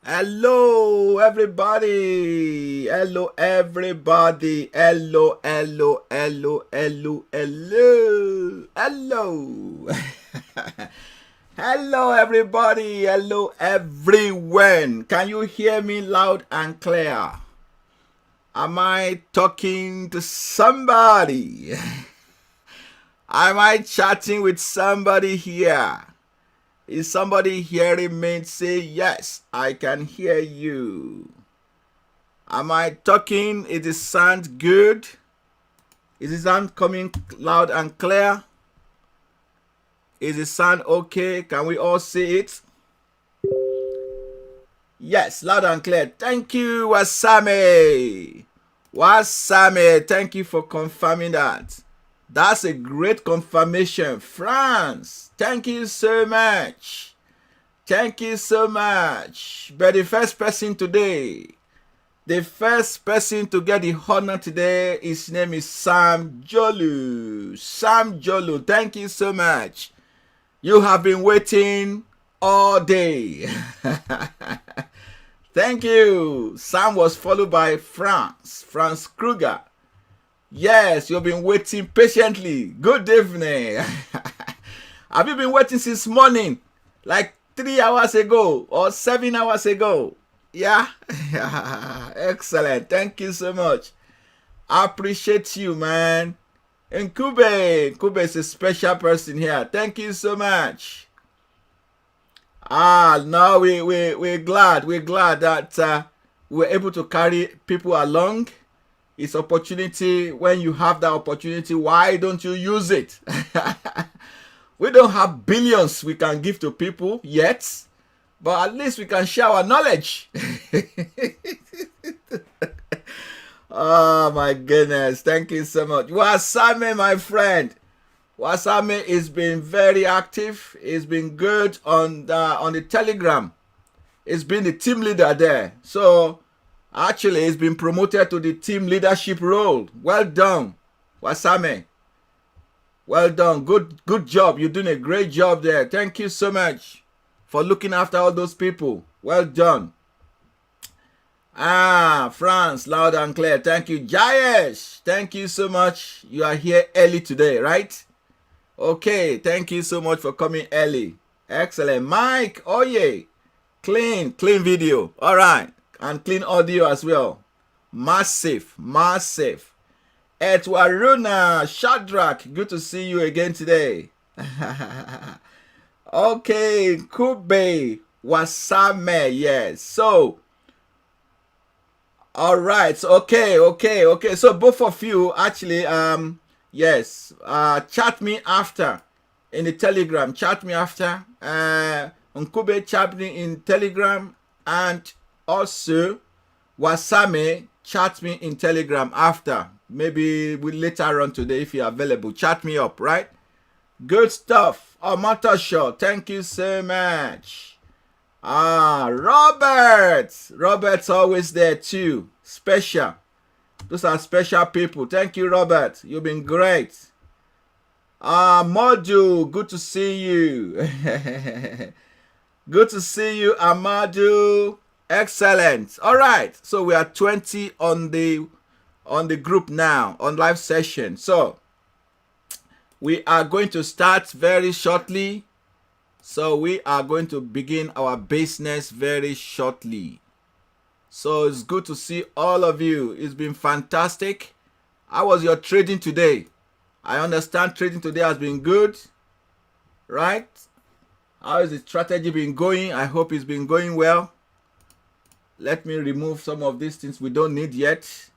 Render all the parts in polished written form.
Hello, everybody. Hello, everybody. Hello, hello, hello, hello, hello, hello. Hello, everybody. Hello, everyone. Can you hear me loud and clear? Am I talking to somebody? Am I chatting with somebody here? Is somebody hearing me? Say yes, I can hear you. Am I talking? Is the sound good? Is the sound coming loud and clear? Is the sound okay? Can we all see it? Yes, loud and clear. Thank you, Wasame. Wasame, thank you for confirming that. That's a great confirmation. France, thank you so much. Thank you so much. But the first person today, the first person to get the honor today, his name is Sam Jolu. Sam Jolu, thank you so much. You have been waiting all day. Thank you. Sam was followed by Franz Kruger. Yes, you've been waiting patiently. Good evening. Have you been waiting since morning? Like 3 hours ago or 7 hours ago? Yeah? Excellent. Thank you so much. I appreciate you, man. And Kube is a special person here. Thank you so much. No, we're glad. We're glad that we're able to carry people along. It's opportunity. When you have that opportunity, why don't you use it? We don't have billions we can give to people yet, but at least we can share our knowledge. Oh my goodness. Thank you so much. Wasame, my friend. Wasame has been very active. He's been good on the Telegram. He's been the team leader there. So actually he's been promoted to the team leadership role. Well done, Wasame. Well done. Good job. You're doing a great job there. Thank you so much for looking after all those people. Well done. France, loud and clear. Thank you. Jayesh, thank you so much. You are here early today, right? Okay, thank you so much for coming early. Excellent. Mike, oh yeah. Clean video. All right. And clean audio as well. Massive. Etwaruna Shadrach, good to see you again today. Okay, Kube Wasame, yes. So, all right. So, okay. So both of you actually, yes, chat me after in the Telegram. Chat me after. Kube chat me in Telegram, and also Wasame chat me in Telegram after. Maybe later on today if you're available. Chat me up, right? Good stuff. Mentorship, thank you so much. Robert's always there too. Special. Those are special people. Thank you, Robert. You've been great. Amadu, good to see you. Good to see you, Amadu. Excellent. All right. So we are 20 on the group now, on live session. So we are going to start very shortly. So we are going to begin our business very shortly. So it's good to see all of you. It's been fantastic. How was your trading today? I understand trading today has been good, right? How is the strategy been going? I hope it's been going well. Let me remove some of these things we don't need yet,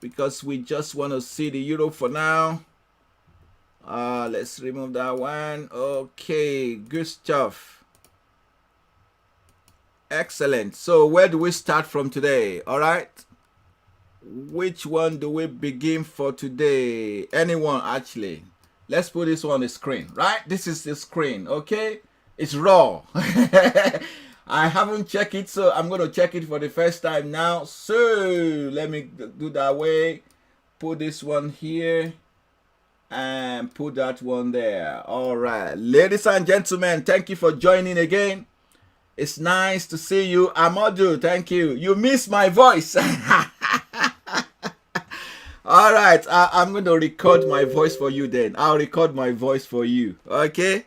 because we just want to see the euro for now. Let's remove that one. Okay, good stuff. Excellent. So where do we start from today? All right. Which one do we begin for today? Anyone, actually. Let's put this on the screen, right? This is the screen, okay? It's raw. I haven't checked it, so I'm going to check it for the first time now. So let me do that way. Put this one here and put that one there. All right. Ladies and gentlemen, thank you for joining again. It's nice to see you. Amadu, thank you. You miss my voice. All right, I'm going to record my voice for you then. I'll record my voice for you. Okay?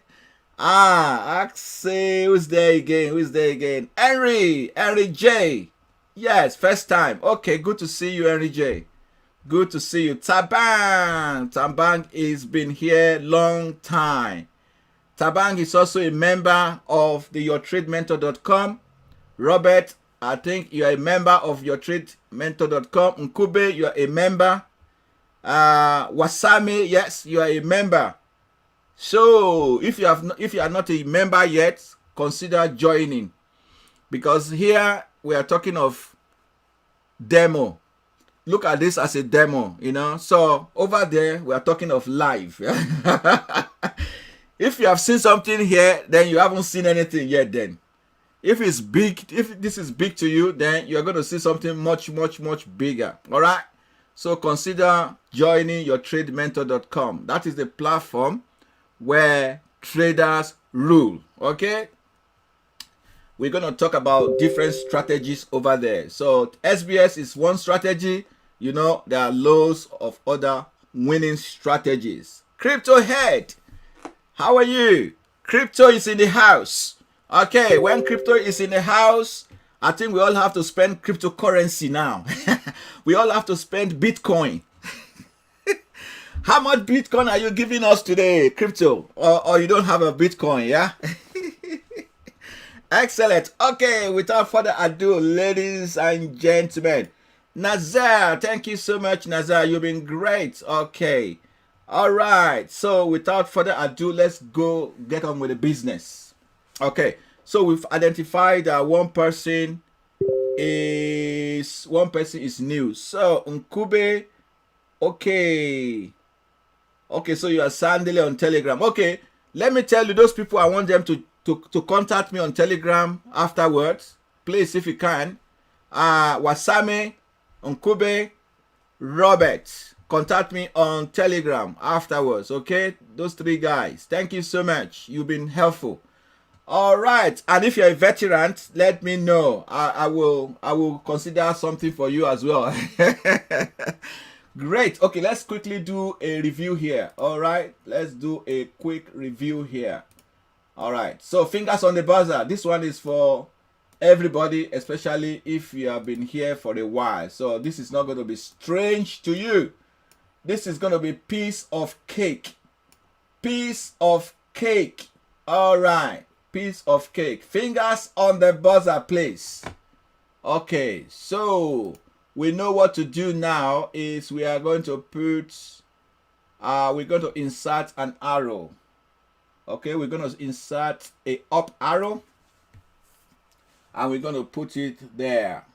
Axel, who's there again? Henry J. Yes, first time. Okay, good to see you, Henry J. Good to see you. Tabang has been here long time. Tabang is also a member of the YourTradeMentor.com. Robert, I think you are a member of YourTradeMentor.com. Nkube, you are a member. Wasami, yes, you are a member. So if you are not a member yet, consider joining, because here we are talking of demo. Look at this as a demo, So over there we are talking of live. If you have seen something here, then you haven't seen anything yet. Then, if this is big to you, then you are going to see something much, much, much bigger. All right. So consider joining YourTradeMentor.com. That is the platform where traders rule. Okay. We're going to talk about different strategies over there. So SBS is one strategy. There are loads of other winning strategies. Crypto Head, how are you? Crypto is in the house. Okay, when crypto is in the house, I think we all have to spend cryptocurrency now. We all have to spend Bitcoin. How much Bitcoin are you giving us today, crypto? Or you don't have a Bitcoin, yeah? Excellent. Okay, without further ado, ladies and gentlemen, Nazar, thank you so much, Nazar. You've been great. Okay. All right. So without further ado, let's go get on with the business. Okay. So we've identified that one person is new. So Nkube, okay. Okay, so you are Sandile on Telegram. Okay, let me tell you, those people, I want them to contact me on Telegram afterwards. Please, if you can. Wasame, Nkube, Robert, contact me on Telegram afterwards. Okay, those three guys. Thank you so much. You've been helpful. All right, and if you're a veteran, let me know. I will consider something for you as well. Great. Okay, let's quickly do a review here. All right, let's do a quick review here. All right, so fingers on the buzzer. This one is for everybody, especially if you have been here for a while. So this is not going to be strange to you. This is going to be piece of cake. Piece of cake. All right, piece of cake. Fingers on the buzzer, please. Okay, so we know what to do now is we are going to put, we're going to insert an arrow. Okay, we're going to insert a up arrow and we're going to put it there.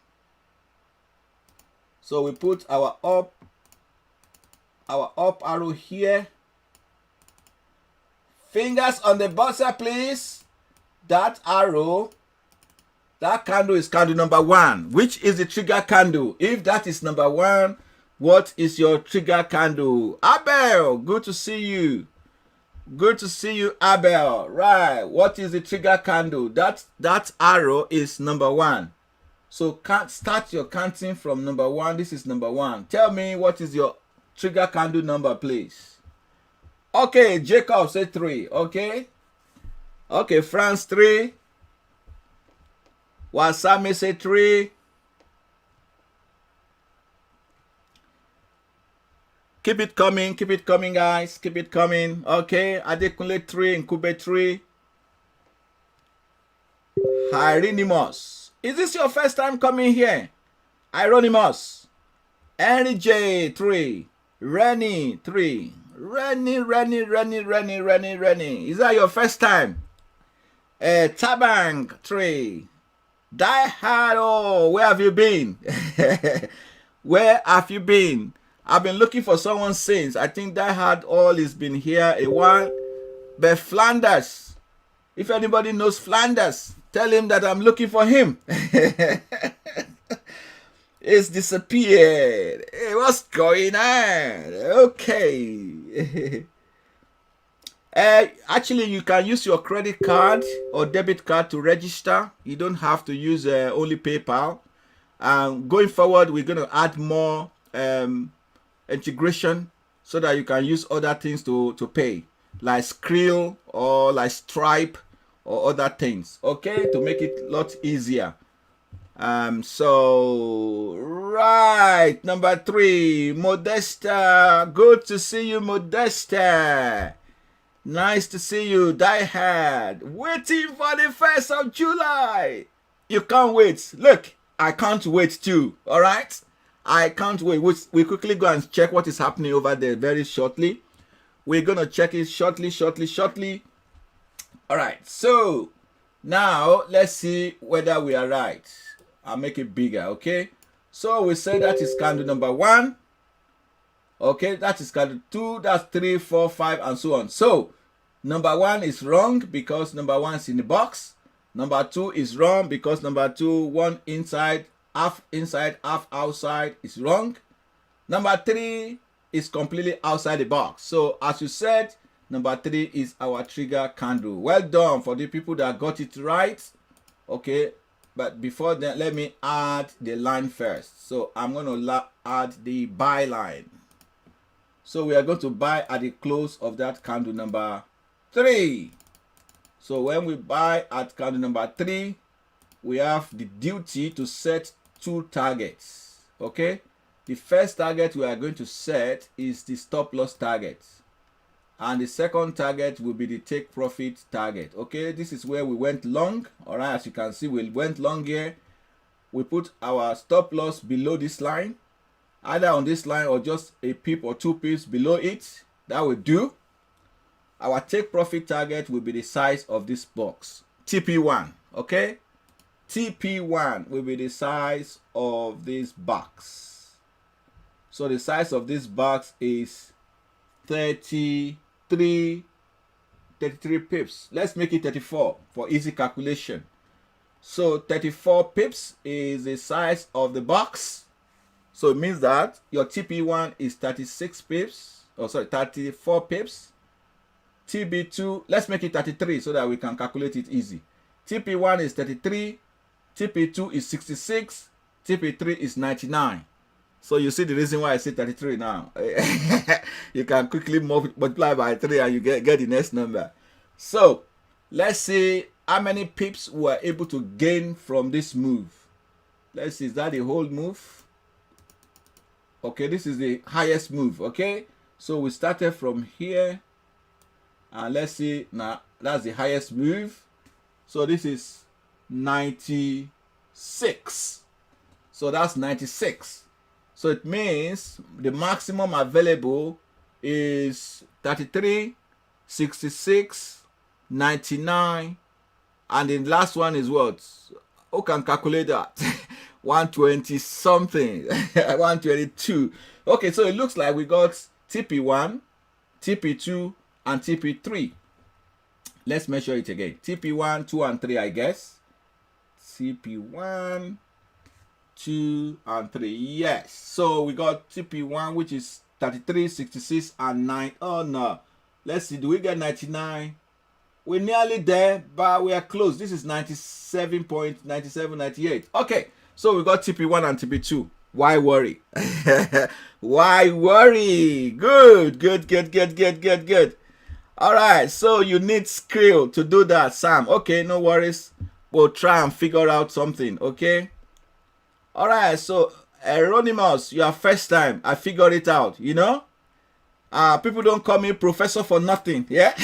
So we put our up arrow here. Fingers on the buzzer, please. That arrow, that candle is candle number 1. Which is the trigger candle? If that is number 1, what is your trigger candle? Abel, good to see you. Good to see you, Abel. Right. What is the trigger candle? That arrow is number 1. So start your counting from number 1. This is number 1. Tell me what is your trigger candle number, please. Okay, Jacob said 3. Okay. Okay, France 3. Wasame say 3. Keep it coming, guys. Keep it coming. Okay, Adekunle 3, Nkube 3. Hieronymus. Is this your first time coming here? Hieronymus. Henry J 3. Rennie 3. Rennie. Is that your first time? Tabang 3. Die Hard, oh, where have you been? Where have you been? I've been looking for someone since. I think Die Hard all has been here a while. But Flanders, if anybody knows Flanders, tell him that I'm looking for him. It's disappeared. Hey, what's going on? Okay. Actually, you can use your credit card or debit card to register. You don't have to use only PayPal. Going forward, we're going to add more integration so that you can use other things to pay, like Skrill or like Stripe or other things, okay, to make it a lot easier. So right, number 3, Modesta. Good to see you, Modesta. Nice to see you, Die Hard. Waiting for the 1st of July. You can't wait. Look, I can't wait too. All right, I can't wait. We quickly go and check what is happening over there very shortly. We're gonna check it shortly. All right, so now let's see whether we are right. I'll make it bigger, okay? So we say that is candle number 1. Okay, that is candle 2, that's 3, 4, 5, and so on. So number 1 is wrong because number 1 is in the box. Number 2 is wrong because number 2, 1 inside, half outside is wrong. Number 3 is completely outside the box. So as you said, number 3 is our trigger candle. Well done for the people that got it right. Okay, but before that, let me add the line first. So I'm going to add the buy line. So we are going to buy at the close of that candle number 3. So when we buy at candle number 3, we have the duty to set 2 targets. Okay, the first target we are going to set is the stop loss target, and the second target will be the take profit target. Okay, this is where we went long. All right, as you can see, we went long here. We put our stop loss below this line, either on this line or just a pip or 2 pips below it. That will do. Our take profit target will be the size of this box, TP1. Okay, TP1 will be the size of this box. So the size of this box is 33 pips. Let's make it 34 for easy calculation. So 34 pips is the size of the box. So it means that your TP1 is 36 pips. Oh, sorry, 34 pips. TB2, let's make it 33 so that we can calculate it easy. TP1 is 33, TP2 is 66, TP3 is 99. So you see the reason why I say 33 now. You can quickly multiply by 3 and you get the next number. So let's see how many pips we are able to gain from this move. Let's see, is that the whole move? Okay, this is the highest move. Okay, so we started from here, and let's see, now that's the highest move. So this is 96. So that's 96. So it means the maximum available is 33, 66, 99, and the last one is what? Who can calculate that? 120 something. 122. Okay, so it looks like we got TP1, TP2, and TP3. Let's measure it again. TP1, 2, and 3, I guess. TP1, 2, and 3. Yes. So we got TP1, which is 33, 66, and 9. Oh no. Let's see. Do we get 99? We're nearly there, but we are close. This is 97.97, 98. Okay. So we got TP1 and TP2. Why worry? Why worry? Good. All right. So you need Skrill to do that, Sam. Okay, no worries. We'll try and figure out something. Okay. All right. So Eronimus, your first time. I figured it out. You know, people don't call me professor for nothing. Yeah.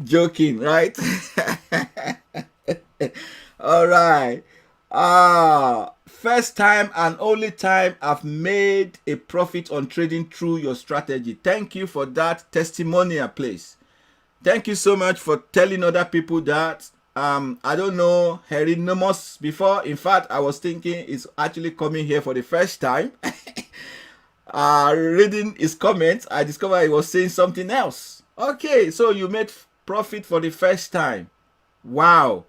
Joking, right? All right. First time and only time I've made a profit on trading through your strategy. Thank you for that testimonial, please. Thank you so much for telling other people that. I don't know Hieronymus before. In fact, I was thinking it's actually coming here for the first time. Reading his comments, I discovered he was saying something else. Okay, so you made profit for the first time. Wow.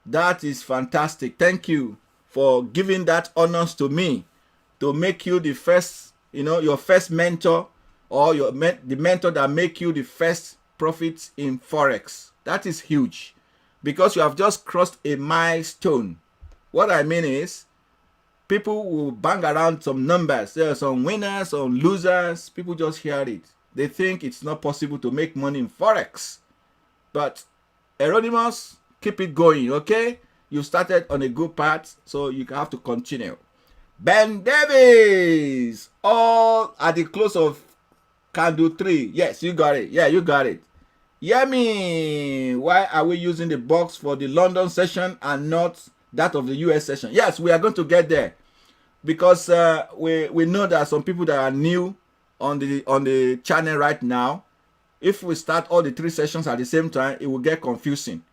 That is fantastic. Thank you for giving that honors to me, to make you the first, your first mentor or the mentor that make you the first profit in Forex. That is huge because you have just crossed a milestone. What I mean is, people will bang around some numbers. There are some winners, some losers. People just hear it. They think it's not possible to make money in Forex. But Eronimus, keep it going, okay? You started on a good path, so you have to continue. Ben Davis, all at the close of candle 3. Yes, you got it. Yeah, you got it. Yummy. Why are we using the box for the London session and not that of the US session? Yes, we are going to get there because we know that some people that are new on the channel right now. If we start all the 3 sessions at the same time, it will get confusing.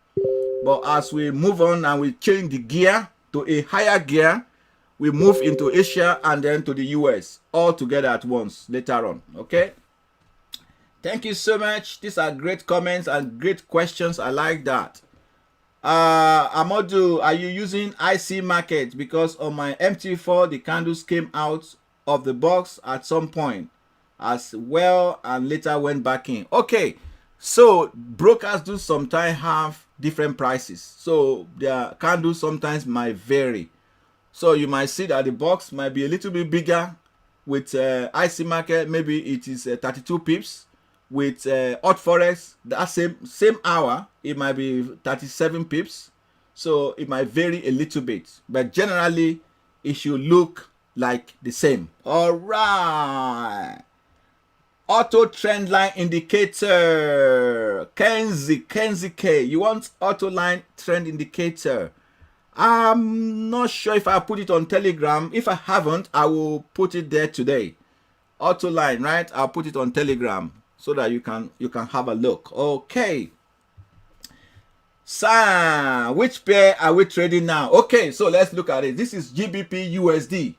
But as we move on and we change the gear to a higher gear, we move into Asia and then to the US all together at once later on. Okay. Thank you so much. These are great comments and great questions. I like that. Amadou, are you using IC market? Because on my MT4, the candles came out of the box at some point as well and later went back in. Okay, so brokers do sometimes have different prices, so their candles sometimes might vary. So you might see that the box might be a little bit bigger with IC market. Maybe it is 32 pips. With hot forex, that same hour, it might be 37 pips. So it might vary a little bit, but generally it should look like the same. All right. Auto trend line indicator. Kenzie K. You want auto line trend indicator? I'm not sure if I put it on Telegram. If I haven't, I will put it there today. Auto line, right? I'll put it on Telegram so that you can have a look. Okay. So, which pair are we trading now? Okay, so let's look at it. This is GBP USD.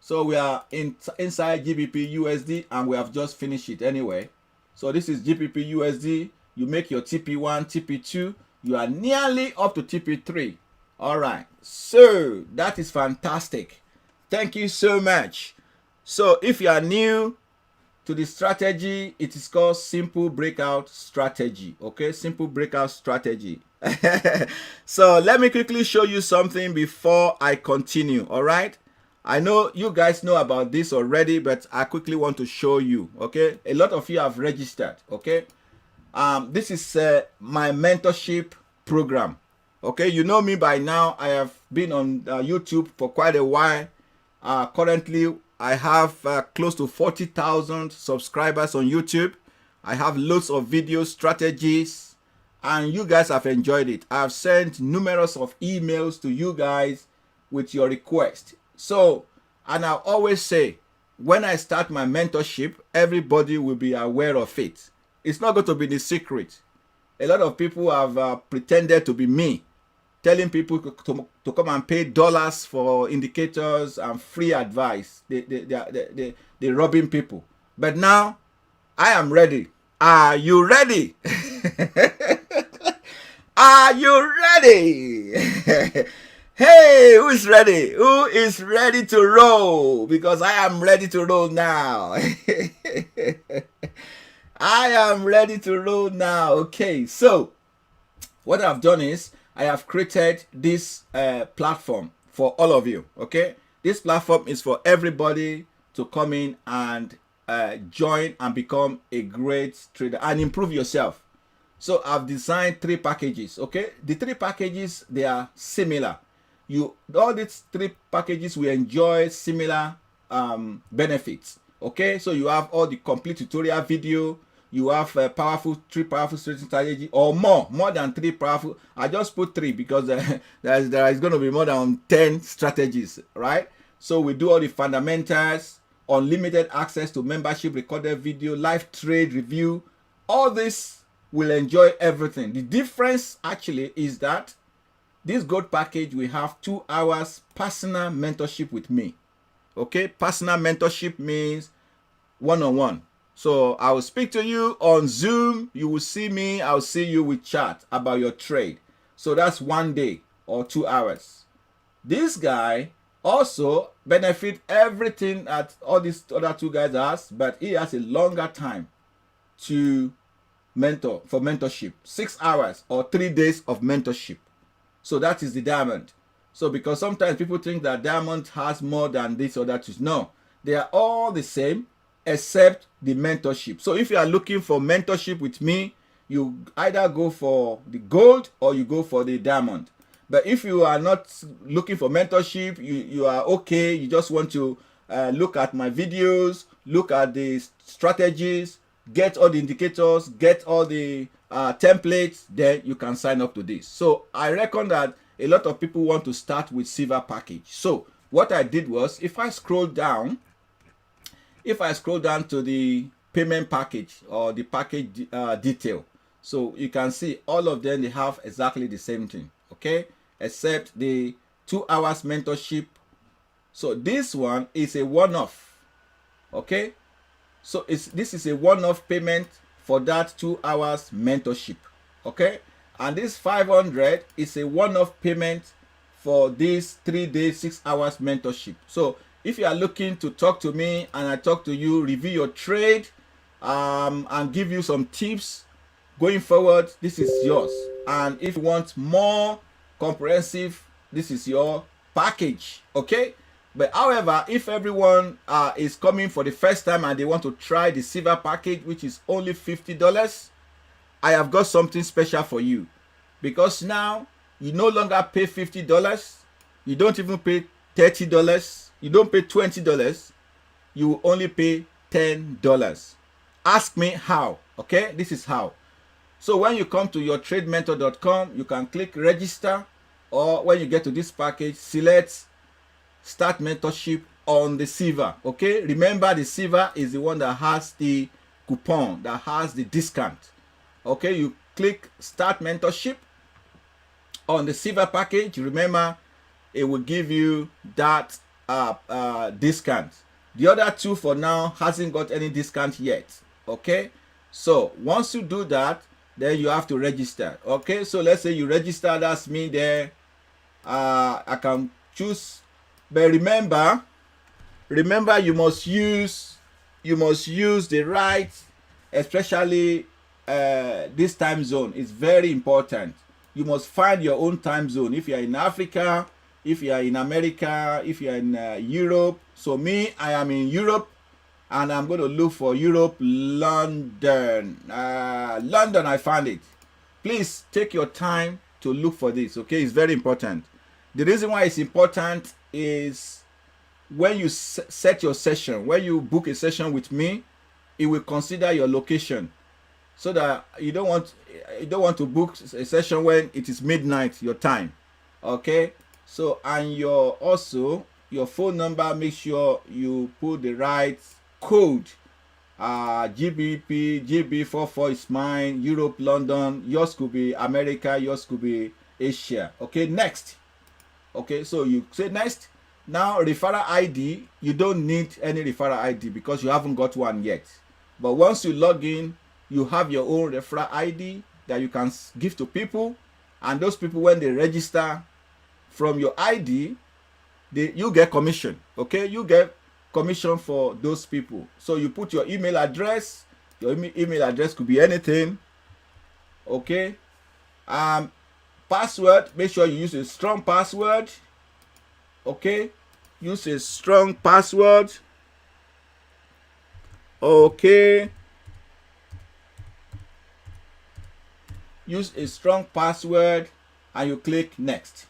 So we are inside GBP USD and we have just finished it anyway. So this is GBP USD. You make your TP1, TP2. You are nearly up to TP3. All right. So that is fantastic. Thank you so much. So if you are new to the strategy, it is called Simple Breakout Strategy. Okay, Simple Breakout Strategy. So let me quickly show you something before I continue. All right. I know you guys know about this already, but I quickly want to show you. Okay, a lot of you have registered. Okay, this is my mentorship program. Okay, you know me by now. I have been on YouTube for quite a while. Currently, I have close to 40,000 subscribers on YouTube. I have loads of video strategies, and you guys have enjoyed it. I have sent numerous of emails to you guys with your request. So, and I always say, when I start my mentorship, everybody will be aware of it. It's not going to be the secret. A lot of people have pretended to be me, telling people to come and pay dollars for indicators and free advice. They're robbing people. But now, I am ready. Are you ready? Are you ready? Hey, who is ready? Who is ready to roll? Because I am ready to roll now. I am ready to roll now. Okay, so what I've done is I have created this platform for all of you. Okay, this platform is for everybody to come in and join and become a great trader and improve yourself. So I've designed 3 packages. Okay, the 3 packages, they are similar. All these 3 packages will enjoy similar benefits. Okay, so you have all the complete tutorial video. You have 3 powerful trading strategy, or more than 3 powerful. I just put 3 because there is going to be more than 10 strategies, right? So we do all the fundamentals, unlimited access to membership, recorded video, live trade review. All this will enjoy everything. The difference actually is that this gold package, we have 2 hours personal mentorship with me. Okay, personal mentorship means one-on-one. So I will speak to you on Zoom. You will see me. I'll see you with chat about your trade. So that's 1 day or 2 hours. This guy also benefit everything that all these other two guys has, but he has a longer time to mentor for mentorship, 6 hours or 3 days of mentorship. So that is the diamond. So because sometimes people think that diamond has more than this or that. No, they are all the same except the mentorship. So if you are looking for mentorship with me, you either go for the gold or you go for the diamond. But if you are not looking for mentorship, you are okay, you just want to look at my videos, look at the strategies, get all the indicators, get all the templates, then you can sign up to this. So I reckon that a lot of people want to start with silver package. So what I did was, if I scroll down to the payment package or the package detail, so you can see all of them, they have exactly the same thing, okay, except the 2 hours mentorship. So this one is a one-off, okay. So this is a one-off payment for that 2 hours mentorship, okay. And this 500 is a one-off payment for this 3 days 6 hours mentorship. So if you are looking to talk to me and I talk to you, review your trade, and give you some tips going forward, this is yours. And if you want more comprehensive, this is your package, okay. But however, if everyone is coming for the first time and they want to try the silver package, which is only $50, I have got something special for you, because now you no longer pay $50, you don't even pay $30, you don't pay $20, you will only pay $10. Ask me how, okay. This is how. So when you come to yourtradementor.com, you can click register, or when you get to this package, select start mentorship on the silver, okay. Remember, the silver is the one that has the coupon, that has the discount, okay. You click start mentorship on the silver package. Remember, it will give you that discount. The other two for now hasn't got any discount yet, okay. So once you do that, then you have to register, okay. So let's say you register, that's me there. I can choose, but remember you must use the right, especially this time zone is very important. You must find your own time zone. If you are in Africa, if you are in America, if you are in Europe. So me, I am in Europe, and I'm going to look for Europe, London. London, I found it. Please take your time to look for this, okay. It's very important. The reason why it's important is when you set your session, when you book a session with me, it will consider your location, so that you don't want to book a session when it is midnight your time, okay. So, and your phone number, make sure you put the right code. GBP, GB44 is mine. Europe, London. Yours could be America, yours could be Asia, okay. Next, okay. So you say next. Now referral ID, you don't need any referral ID because you haven't got one yet. But once you log in, you have your own referral ID that you can give to people, and those people, when they register from your ID, you get commission, okay. You get commission for those people. So you put your email address. Your email address could be anything, okay. Password, make sure you use a strong password, okay. Use a strong password, okay. Use a strong password, and you click next,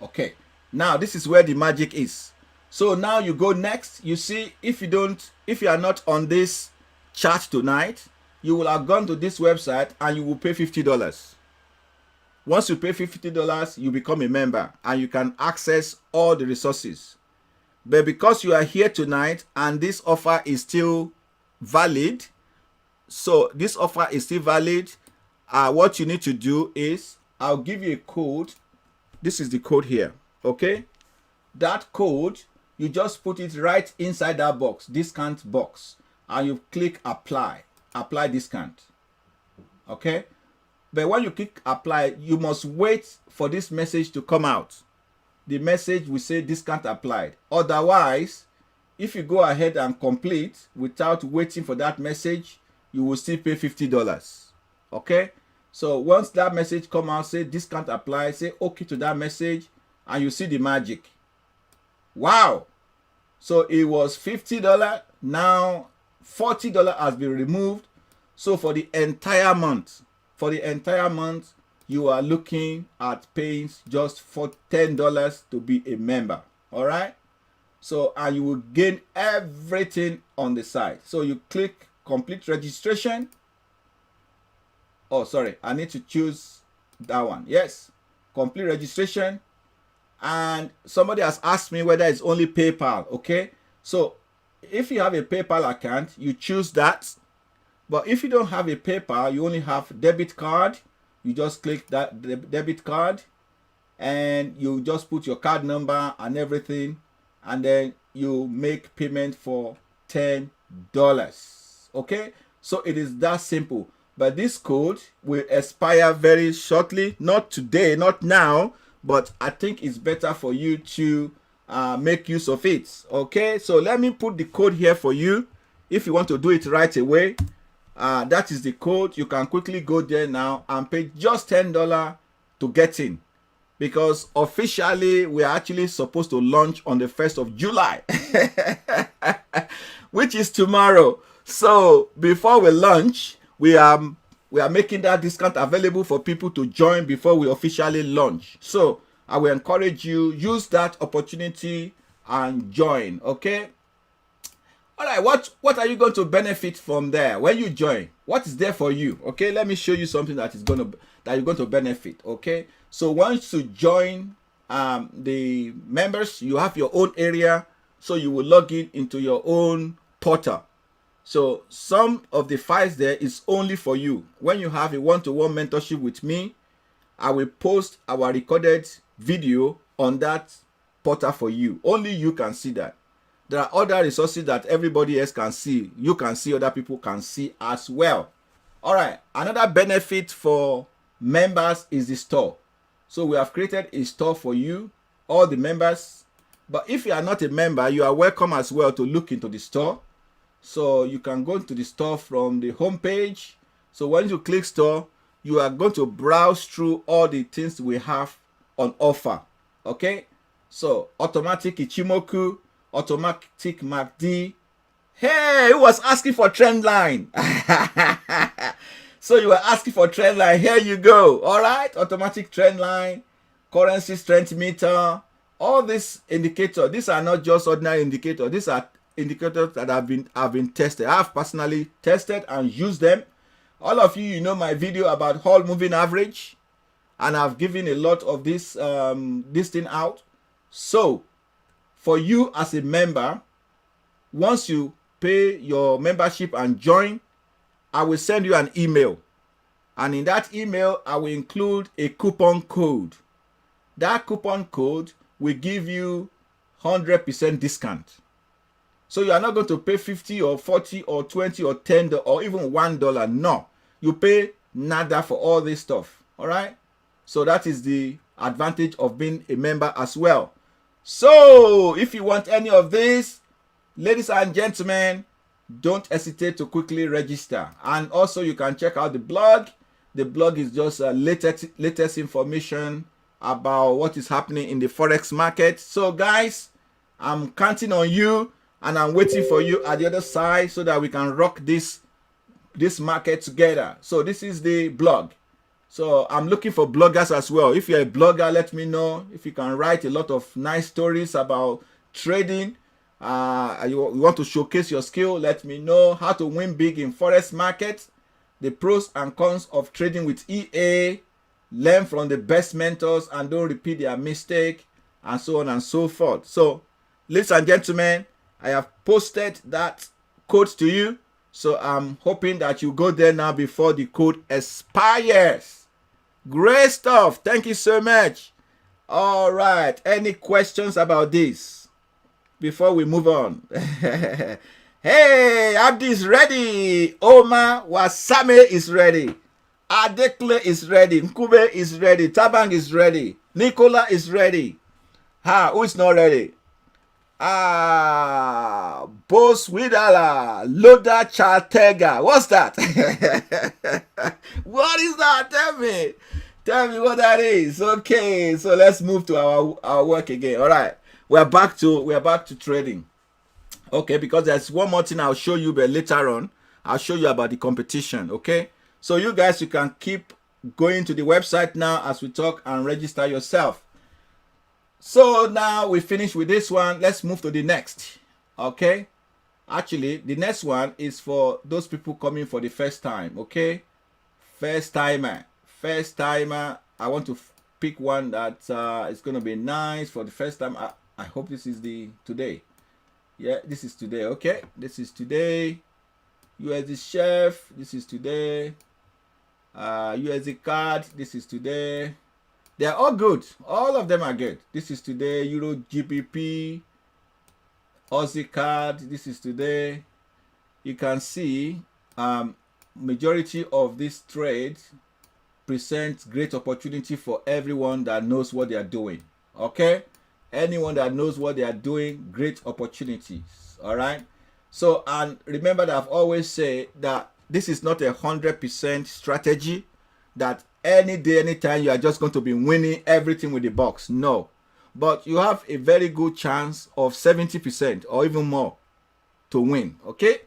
okay. Now this is where the magic is. So now you go next. You see, if you are not on this chat tonight, you will have gone to this website and you will pay $50. Once you pay $50, you become a member and you can access all the resources. But because you are here tonight and this offer is still valid, so this offer is still valid, what you need to do is, I'll give you a code. This is the code here, okay. That code, you just put it right inside that box, discount box, and you click apply discount, okay. But when you click apply, you must wait for this message to come out. the message will say discount applied. Otherwise, if you go ahead and complete without waiting for that message, you will still pay $50. Okay? So once that message come out, say discount applied, say okay to that message, and you see the magic. Wow! So it was $50, now $40 has been removed. So for the entire month, you are looking at paying just for $10 to be a member. All right. So, and you will gain everything on the site. So you click complete registration. Oh, sorry, I need to choose that one. Yes, complete registration. And somebody has asked me whether it's only PayPal. Okay, so if you have a PayPal account, you choose that. But if you don't have a PayPal, you only have debit card, you just click that debit card and you just put your card number and everything, and then you make payment for $10. Okay, so it is that simple. But this code will expire very shortly, not today, not now, but I think it's better for you to make use of it. Okay, so let me put the code here for you if you want to do it right away. That is the code. You can quickly go there now and pay just $10 to get in, because officially we are actually supposed to launch on the 1st of July, which is tomorrow. So before we launch, we are making that discount available for people to join before we officially launch. So I will encourage you, use that opportunity and join. Okay. All right, what are you going to benefit from there when you join? What is there for you? Okay, let me show you something that you're going to benefit. Okay, so once you join the members, you have your own area, so you will log in into your own portal. So some of the files there is only for you. When you have a one-to-one mentorship with me, I will post our recorded video on that portal for you. Only you can see that. There are other resources that everybody else can see. You can see, other people can see as well. All right. Another benefit for members is the store. So we have created a store for you, all the members. But if you are not a member, you are welcome as well to look into the store. So you can go into the store from the home page. So when you click store, you are going to browse through all the things we have on offer. Okay. So automatic Ichimoku, automatic MACD. Hey, who was asking for trend line? So you were asking for trend line. Here you go. All right, automatic trend line, currency strength meter, all these indicators. These are not just ordinary indicators. These are indicators that have been tested. I have personally tested and used them. All of you, you know my video about whole moving average, and I've given a lot of this thing out. So for you as a member, once you pay your membership and join, I will send you an email. And in that email, I will include a coupon code. That coupon code will give you 100% discount. So you are not going to pay 50 or 40 or 20 or 10 or even $1. No, you pay nada for all this stuff. All right. So that is the advantage of being a member as well. So if you want any of this, ladies and gentlemen, don't hesitate to quickly register. And also you can check out the blog. The blog is just latest information about what is happening in the Forex market. So guys, I'm counting on you, and I'm waiting for you at the other side so that we can rock this market together. So this is the blog. So I'm looking for bloggers as well. If you're a blogger, let me know. If you can write a lot of nice stories about trading, you want to showcase your skill, let me know. How to win big in Forex market, the pros and cons of trading with EA, learn from the best mentors and don't repeat their mistake, and so on and so forth. So ladies and gentlemen, I have posted that code to you. So I'm hoping that you go there now before the code expires. Great stuff. Thank you so much. All right. Any questions about this before we move on? Hey, Abdi is ready. Omar Wasame is ready. Adekle is ready. Nkube is ready. Tabang is ready. Nicola is ready. Who is not ready? Boss Widala, Loda Chatega. What's that? What is that? Tell me. Tell me what that is. Okay, so let's move to our work again. All right. We're back to trading. Okay, because there's one more thing I'll show you, but later on I'll show you about the competition. Okay, so you guys, you can keep going to the website now as we talk and register yourself. So now we finish with this one. Let's move to the next. Okay, actually the next one is for those people coming for the first time. Okay, first timer. I want to pick one that is going to be nice for the first time. I hope this is the today. Yeah, this is today. Okay, this is today. USD chef, this is today. USD card, this is today. They are all good. All of them are good. This is today. Euro GBP, Aussie card, this is today. You can see majority of this trade presents great opportunity for everyone that knows what they are doing. Okay, anyone that knows what they are doing, great opportunities. All right. So, and remember that I've always said that this is not 100% strategy, that any day, anytime you are just going to be winning everything with the box. No, but you have a very good chance of 70% or even more to win. Okay,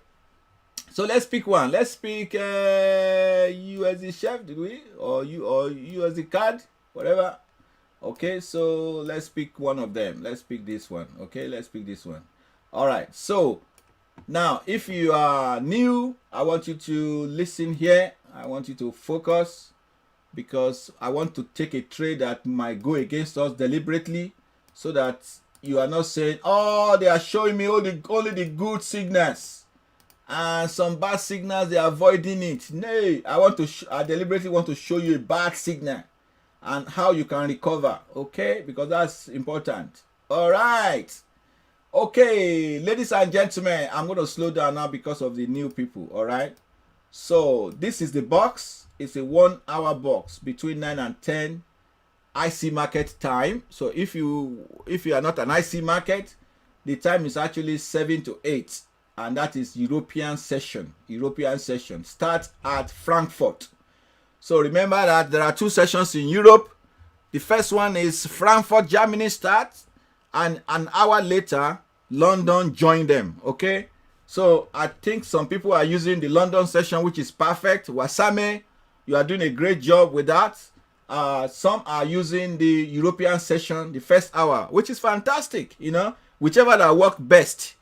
so let's pick one. Let's pick USD chef, did we? Or USD card, whatever. Okay, so let's pick one of them. Let's pick this one. Okay, let's pick this one. All right, so now if you are new, I want you to listen here. I want you to focus, because I want to take a trade that might go against us deliberately, so that you are not saying, oh, they are showing me only the good signals and some bad signals, they are avoiding it. No, I deliberately want to show you a bad signal and how you can recover. Okay, because that's important. All right. Okay, ladies and gentlemen, I'm going to slow down now because of the new people. All right, so this is the box. It's a 1 hour box between 9 and 10 IC market time. So if you are not an IC market, the time is actually 7 to 8, and that is European session starts at Frankfurt. So remember that there are 2 sessions in Europe. The first one is Frankfurt, Germany starts, and an hour later London joined them. Okay, so I think some people are using the London session, which is perfect. Wasame, you are doing a great job with that. Some are using the European session, the first hour, which is fantastic. You know, whichever that work best.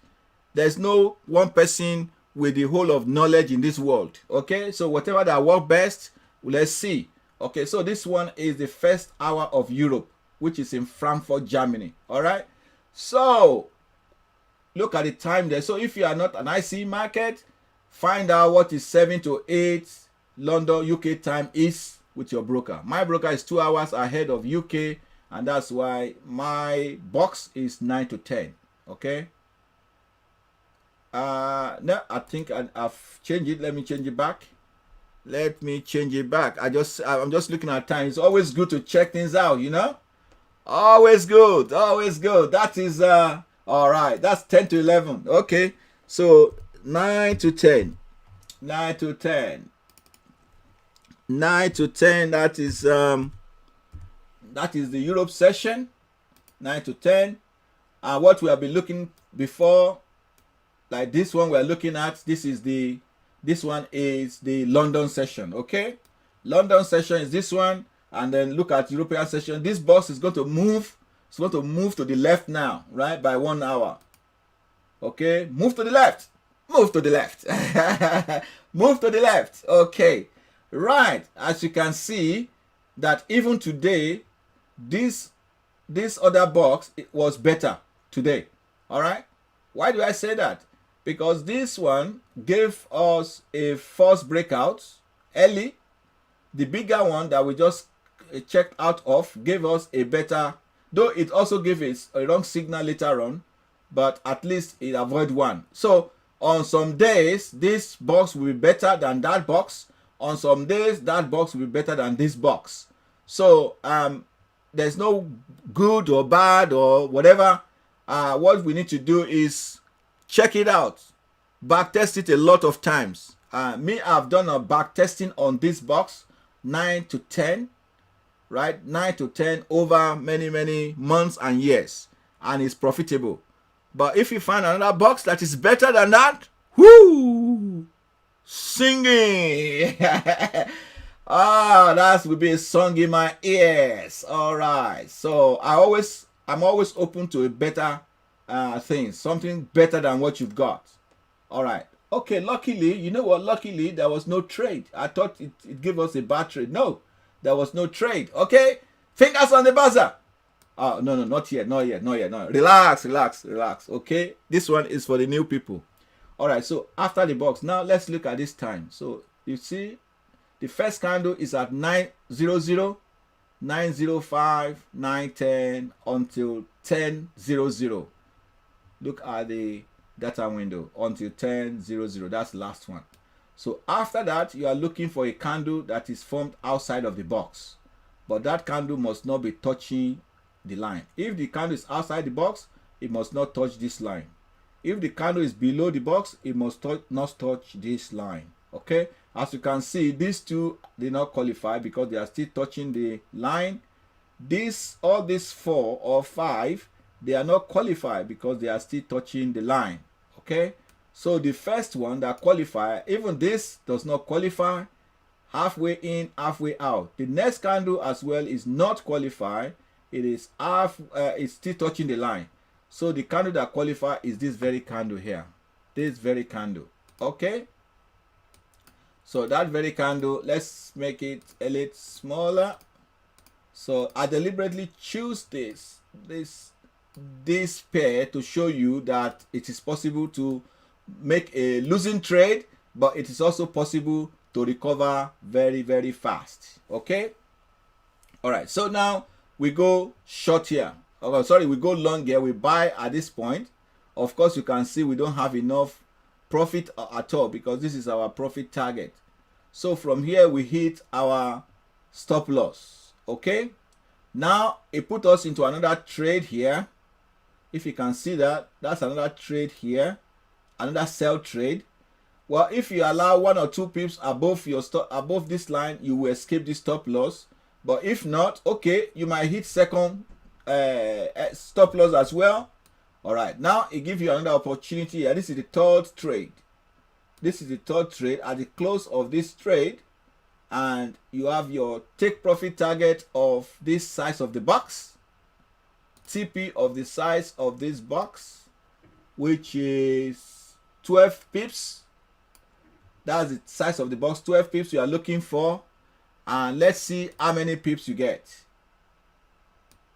There's no one person with the whole of knowledge in this world. Okay, so whatever that work best, let's see. Okay, so this one is the first hour of Europe, which is in Frankfurt, Germany. All right, so look at the time there. So if you are not an IC market, find out what is 7 to 8 London UK time is with your broker. My broker is 2 hours ahead of UK, and that's why my box is 9 to 10. Okay, no, I think I've changed it. Let me change it back. I'm just looking at time. It's always good to check things out, you know. Always good. That is all right. That's 10 to 11. Okay, so 9 to 10. That is the Europe session. 9 to 10. And what we have been looking before, like this one we're looking at, this one is the London session. Okay, London session is this one, and then look at European session. This box is going to move. It's going to move to the left now, right, by 1 hour. Okay, move to the left. Move to the left. Okay, right. As you can see, that even today, this other box, it was better today. All right. Why do I say that? Because this one gave us a false breakout early. The bigger one that we just checked out of gave us a better, though it also gave us a wrong signal later on, but at least it avoided one. So on some days, this box will be better than that box. On some days, that box will be better than this box. So there's no good or bad or whatever. What we need to do is check it out, back test it a lot of times. I've done a back testing on this box 9 to 10, right? 9 to 10 over many months and years, and it's profitable. But if you find another box that is better than that, whoo, singing. That will be a song in my ears. All right. So I'm always open to a better thing, something better than what you've got. All right. Okay. Luckily, you know what? Luckily, there was no trade. I thought it gave us a bad trade. No, there was no trade. Okay. Fingers on the buzzer. Oh, no, not yet. Relax. Okay. This one is for the new people. All right. So after the box, now let's look at this time. So you see, the first candle is at 9:00, 9:05, 9:10 until 10:00. Look at the data window until 10:00. That's the last one. So after that, you are looking for a candle that is formed outside of the box, but that candle must not be touching the line. If the candle is outside the box, it must not touch this line. If the candle is below the box, it must not touch this line. Okay, as you can see, these two did not qualify because they are still touching the line. All these 4 or 5, they are not qualified because they are still touching the line. Okay, so the first one that qualify, even this does not qualify. Halfway in, halfway out. The next candle as well is not qualified. It is it's still touching the line. So the candle that qualify is this very candle here. This very candle. Okay. So that very candle, let's make it a little smaller. So I deliberately choose this pair to show you that it is possible to make a losing trade, but it is also possible to recover very fast. Okay. All right. So now we go short here. Oh, sorry, we go long here. We buy at this point. Of course, you can see we don't have enough profit at all because this is our profit target. So from here we hit our stop loss. Okay, now it put us into another trade here. If you can see that, that's another trade here, another sell trade. Well, if you allow 1 or 2 pips above your above this line, you will escape this stop loss. But if not, okay, you might hit second stop loss as well. All right, now it gives you another opportunity here. This is the third trade. This is the third trade. At the close of this trade, and you have your take profit target of this size of the box, TP of the size of this box, which is 12 pips. That's the size of the box, 12 pips you are looking for. And let's see how many pips you get.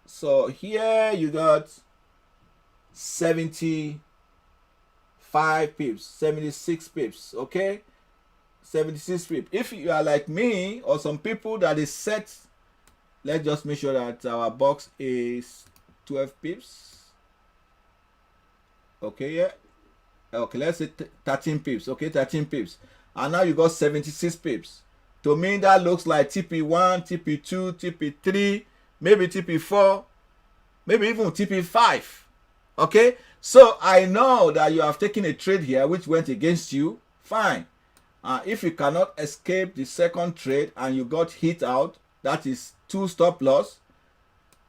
So here you got 75 pips, 76 pips, okay? 76 pips. If you are like me or some people that is set, let's just make sure that our box is 12 pips. Okay, yeah. Okay, let's say 13 pips. Okay, 13 pips. And now you got 76 pips. To me, that looks like TP1, TP2, TP3, maybe TP4, maybe even TP5. Okay, so I know that you have taken a trade here which went against you. Fine. If you cannot escape the second trade and you got hit out, that is 2 stop loss.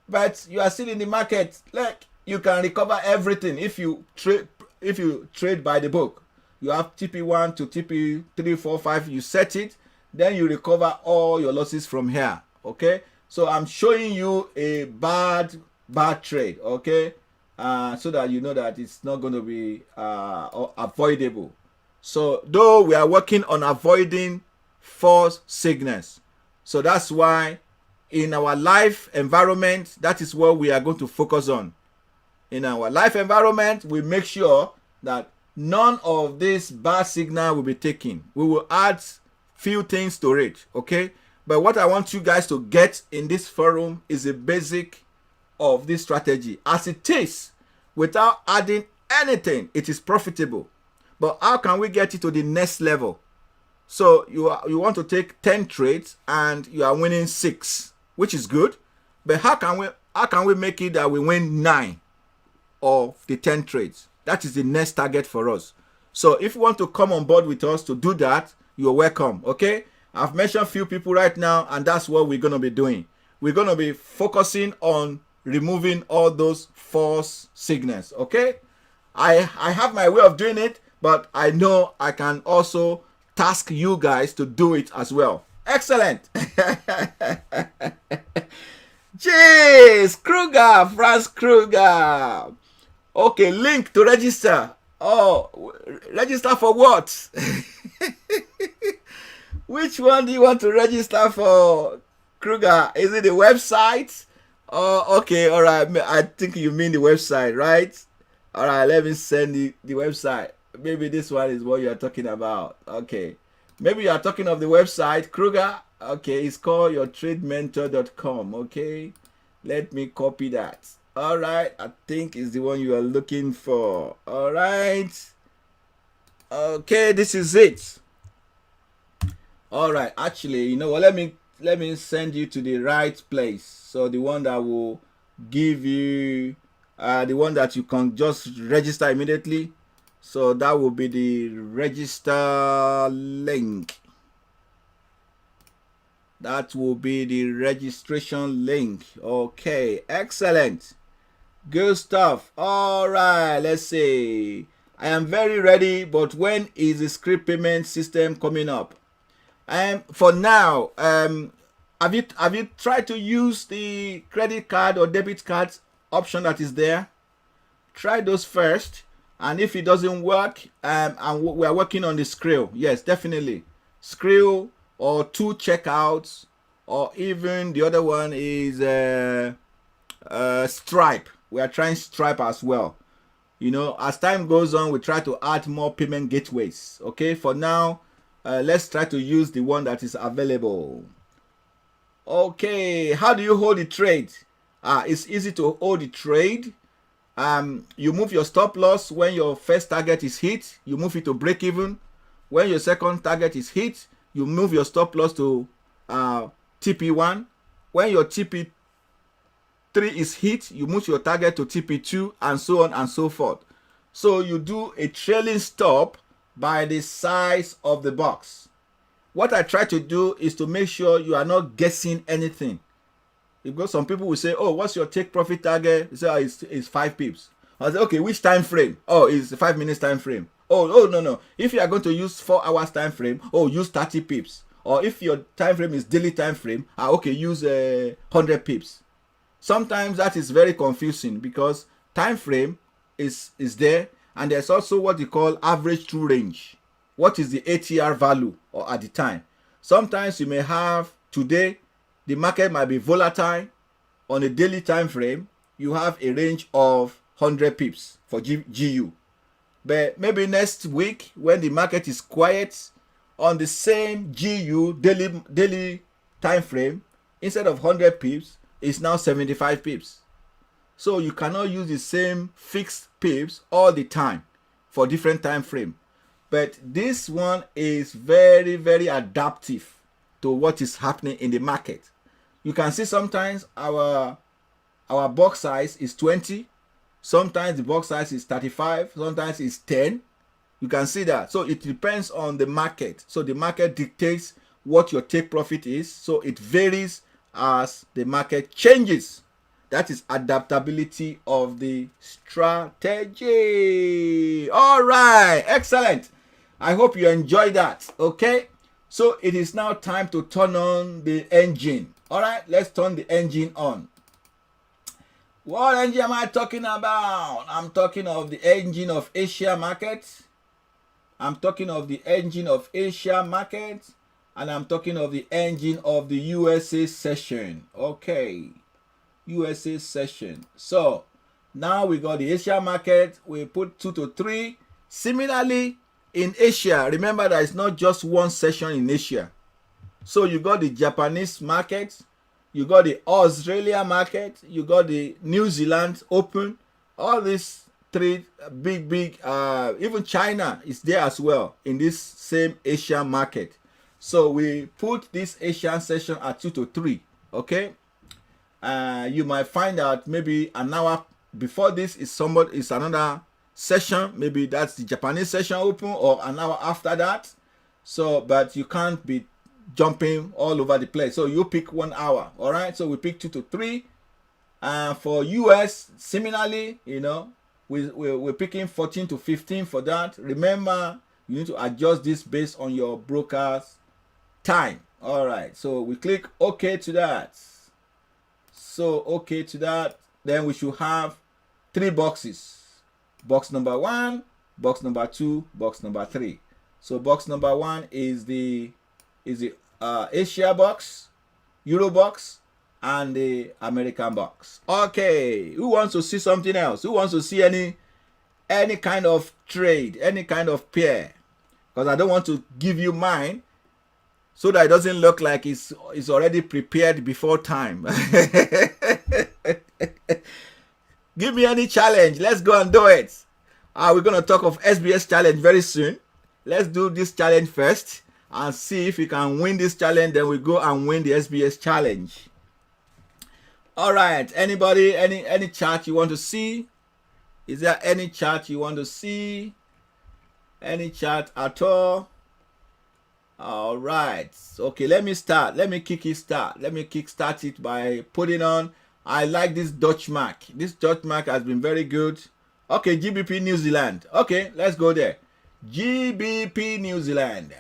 But you are still in the market. Like, you can recover everything if you trade by the book. You have TP1 to TP3, 4, 5. You set it. Then you recover all your losses from here. Okay, so I'm showing you a bad trade. Okay, so that you know that it's not going to be avoidable. So though we are working on avoiding false signals, so that's why in our life environment, that is what we are going to focus on. In our life environment, we make sure that none of this bad signal will be taken. We will add few things to it, okay? But what I want you guys to get in this forum is a basic of this strategy. As it is, without adding anything, it is profitable. But how can we get it to the next level? So you want to take 10 trades and you are winning 6, which is good. But how can we make it that we win 9 of the 10 trades? That is the next target for us. So if you want to come on board with us to do that, you're welcome. Okay, I've mentioned a few people right now, and that's what we're going to be doing. We're going to be focusing on removing all those false signals. Okay, I have my way of doing it, but I know I can also task you guys to do it as well. Excellent. Jeez, Kruger, Franz Kruger. Okay, link to register. Oh, register for what? Which one do you want to register for, Kruger? Is it the website? Oh, okay, all right. I think you mean the website, right? All right, let me send the website. Maybe this one is what you are talking about. Okay. Maybe you are talking of the website, Kruger. Okay, it's called yourtradementor.com. Okay, let me copy that. All right, I think it's the one you are looking for. All right. Okay, this is it. All right, actually, you know what? Let me send you to the right place. So the one that will give you, the one that you can just register immediately. So that will be the register link. That will be the registration link. Okay, excellent. Good stuff. All right, let's see. I am very ready, but when is the script payment system coming up? For now, have you tried to use the credit card or debit card option that is there? Try those first, and if it doesn't work, and we are working on the Skrill. Yes, definitely Skrill, or 2 checkouts, or even the other one is Stripe. We are trying Stripe as well. You know, as time goes on, we try to add more payment gateways. Okay, for now, let's try to use the one that is available. Okay, how do you hold the trade? It's easy to hold the trade. You move your stop loss when your first target is hit. You move it to break even. When your second target is hit, you move your stop loss to TP1. When your TP3 is hit, you move your target to TP2, and so on and so forth. So you do a trailing stop by the size of the box. What I try to do is to make sure you are not guessing anything. Because some people will say, oh, what's your take profit target? They say, oh, it's 5 pips. I say, okay, which time frame? Oh, it's 5 minutes time frame. Oh, no. If you are going to use 4 hours time frame, oh, use 30 pips. Or if your time frame is daily time frame, okay, use 100 pips. Sometimes that is very confusing because time frame is there, and there's also what you call average true range. What is the ATR value or at the time? Sometimes you may have today, the market might be volatile. On a daily time frame, you have a range of 100 pips for GU. But maybe next week, when the market is quiet, on the same GU daily time frame, instead of 100 pips, it's now 75 pips. So you cannot use the same fixed pips all the time for different time frame. But this one is very, very adaptive to what is happening in the market. You can see sometimes our box size is 20. Sometimes the box size is 35. Sometimes it's 10. You can see that. So it depends on the market. So the market dictates what your take profit is. So it varies as the market changes. That is adaptability of the strategy. All right, excellent. I hope you enjoy that. Okay, so it is now time to turn on the engine. All right, let's turn the engine on. What engine am I talking about? I'm talking of the engine of Asia market. I'm talking of the engine of Asia market, and I'm talking of the engine of the USA session. Okay, USA session. So now we got the Asia market. We put 2 to 3. Similarly, in Asia, remember that it's not just one session in Asia. So you got the Japanese market, you got the Australia market, you got the New Zealand Open. All these 3 big, even China is there as well in this same Asian market. So we put this Asian session at 2 to 3. Okay. you might find out maybe an hour before this is another session. Maybe that's the Japanese session open, or an hour after that. So, but you can't be jumping all over the place. So you pick 1 hour. All right. So we pick 2 to 3. For US, similarly, we're picking 14 to 15 for that. Remember, you need to adjust this based on your broker's time. All right. So we click OK to that. So OK to that. Then we should have 3 boxes. Box number 1, box number 2, box number 3. So box number 1 is the Asia box, Euro box, and the American box. Okay, who wants to see something else? Who wants to see any kind of trade, any kind of pair? Because I don't want to give you mine so that it doesn't look like it's already prepared before time. Give me any challenge. Let's go and do it. We're going to talk of SBS challenge very soon. Let's do this challenge first and see if we can win this challenge. Then we go and win the SBS challenge. All right. Anybody, any chart you want to see? Is there any chart you want to see? Any chart at all? All right. Okay, let me start. Let me kickstart it by putting on. I like this Dutch mark. This Dutch mark has been very good. Okay, GBP New Zealand. Okay, let's go there. GBP New Zealand.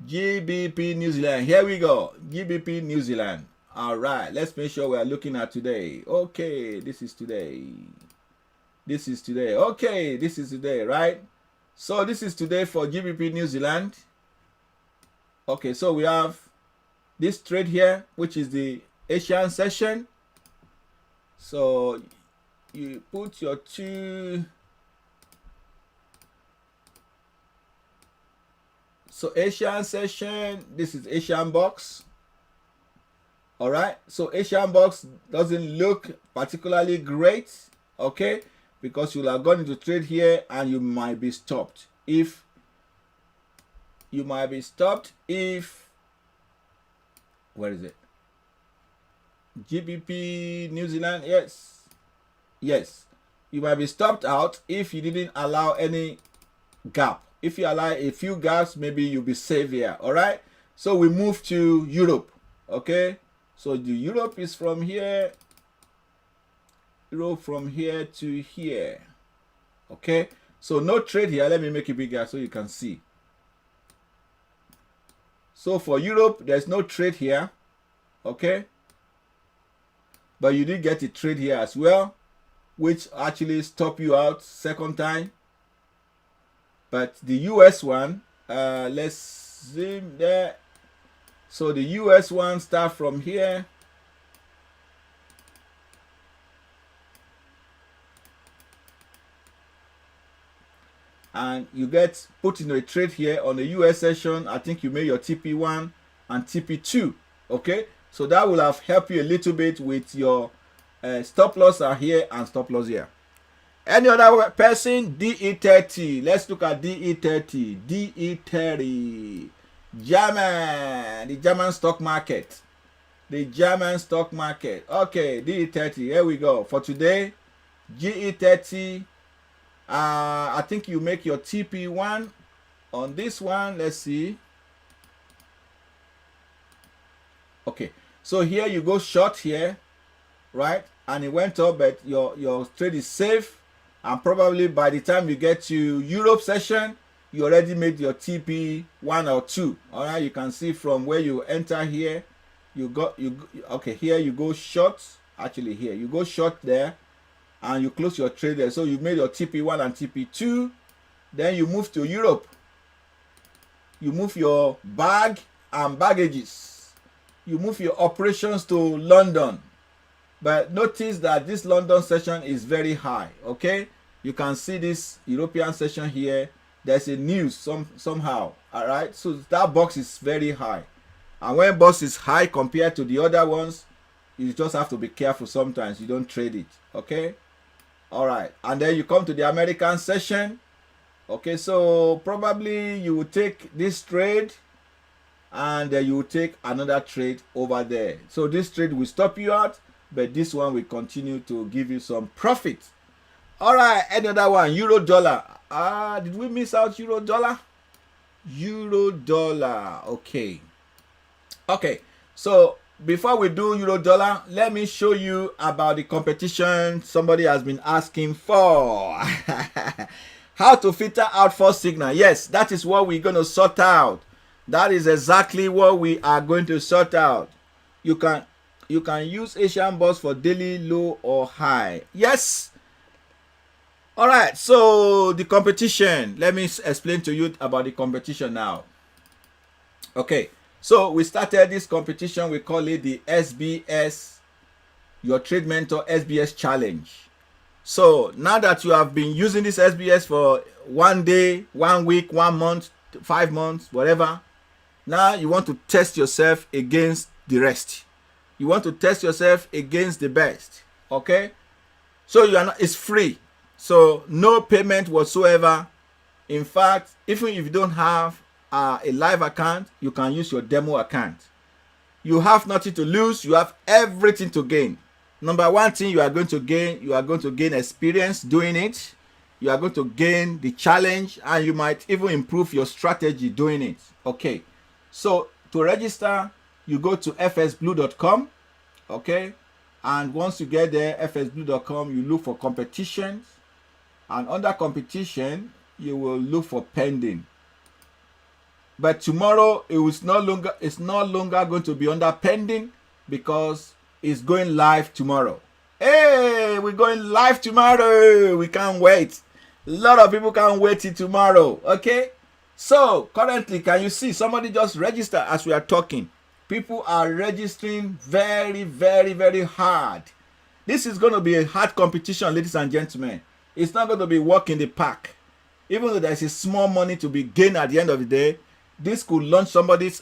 GBP New Zealand. Here we go. GBP New Zealand. All right, let's make sure we are looking at today. Okay, this is today. This is today. Okay, this is today, right? So this is today for GBP New Zealand. Okay, so we have this trade here, which is the Asian session. So you put your 2. So Asian session, this is Asian box. All right, so Asian box doesn't look particularly great, okay, because you'll have gone into trade here and you might be stopped. If where is it? GBP New Zealand, yes, you might be stopped out if you didn't allow any gap. If you allow a few gaps, maybe you'll be safe here. All right, so we move to Europe. Okay, so the Europe is from here, from here to here. Okay, so no trade here. Let me make it bigger so you can see. So for Europe, there's no trade here. Okay, but you did get a trade here as well, which actually stop you out second time. But the US one, let's zoom there. So the US one start from here. And you get put in a trade here on the US session. I think you made your TP1 and TP2. Okay, so that will have helped you a little bit with your stop loss are here and stop loss here. Any other person? DE30. Let's look at DE30. DE30. German. The German stock market. The German stock market. Okay, DE30. Here we go. For today, GE30. I think you make your TP1 on this one. Let's see. Okay, so here you go short here, right? And it went up, but your trade is safe. And probably by the time you get to Europe session, you already made your TP 1 or 2. All right, you can see from where you enter here, okay, here you go short. Actually, here you go short there, and you close your trade there. So you made your TP1 and TP2. Then you move to Europe. You move your bag and baggages. You move your operations to London. But notice that this London session is very high. Okay, you can see this European session here. There's a news somehow. All right, so that box is very high, and when box is high compared to the other ones, you just have to be careful. Sometimes you don't trade it. Okay, all right, and then you come to the American session. Okay, so probably you will take this trade. and you will take another trade over there. So this trade will stop you out, but this one will continue to give you some profit. All right, any other one? Euro dollar. Did we miss out euro dollar? Euro dollar. Okay. So before we do euro dollar, let me show you about the competition somebody has been asking for. How to filter out false signal. Yes, that is what we're going to sort out. That is exactly what we are going to sort out. You can use Asian boss for daily low or high. Yes. All right, so the competition. Let me explain to you about the competition now. Okay, so we started this competition. We call it the SBS, Your Trade Mentor SBS Challenge. So now that you have been using this SBS for 1 day, 1 week, 1 month, 5 months, whatever, now you want to test yourself against the rest. You want to test yourself against the best. Okay, so it's free. So no payment whatsoever. In fact, even if you don't have a live account, you can use your demo account. You have nothing to lose. You have everything to gain. Number one thing you are going to gain experience doing it. You are going to gain the challenge, and you might even improve your strategy doing it. Okay, so to register, you go to fsblue.com. Okay, and once you get there, fsblue.com, you look for competitions. And under competition, you will look for pending. But tomorrow, it's no longer going to be under pending, because it's going live tomorrow. Hey, we're going live tomorrow. We can't wait. A lot of people can't wait till tomorrow. Okay. So currently, can you see somebody just register as we are talking? People are registering very, very, very hard. This is going to be a hard competition, ladies and gentlemen. It's not going to be walk in the park. Even though there's a small money to be gained at the end of the day, this could launch somebody's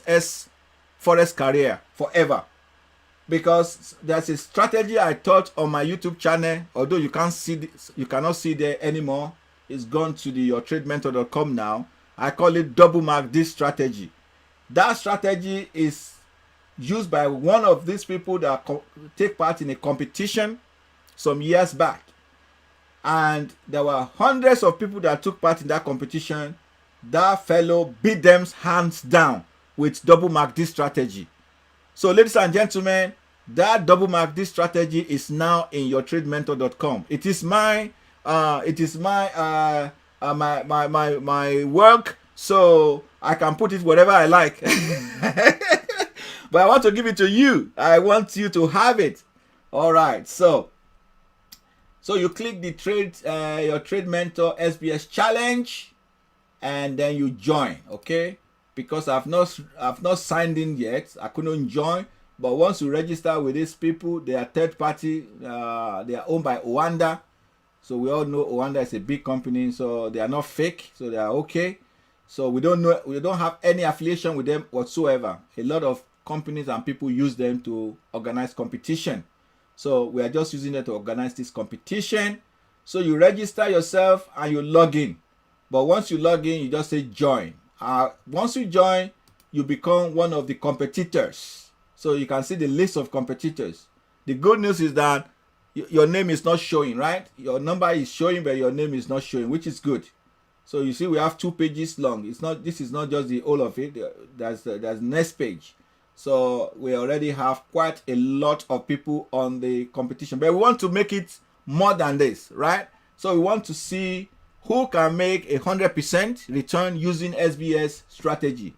forex career forever. Because there's a strategy I taught on my YouTube channel, although you cannot see there anymore. It's gone to the yourtradementor.com now. I call it double mark this strategy. That strategy is used by one of these people that take part in a competition some years back. And there were hundreds of people that took part in that competition. That fellow beat them hands down with double mark this strategy. So ladies and gentlemen, that double mark this strategy is now in yourtradementor.com. It is my my work, so I can put it wherever I like. But I want to give it to you. I want you to have it. All right, so you click the your Trade Mentor SBS Challenge, and then you join. Okay, because I've not signed in yet. I couldn't join. But once you register with these people, they are third party. They are owned by Oanda. So we all know Oanda is a big company, so they are not fake. So they are okay. So we don't have any affiliation with them whatsoever. A lot of companies and people use them to organize competition. So we are just using it to organize this competition. So you register yourself and you log in. But once you log in, you just say join. Once you join, you become one of the competitors. So you can see the list of competitors. The good news is that your name is not showing, right? Your number is showing, but your name is not showing, which is good. So you see, we have 2 pages long. This is not just the whole of it. There's next page. So we already have quite a lot of people on the competition, but we want to make it more than this, right? So we want to see who can make 100% return using SBS strategy.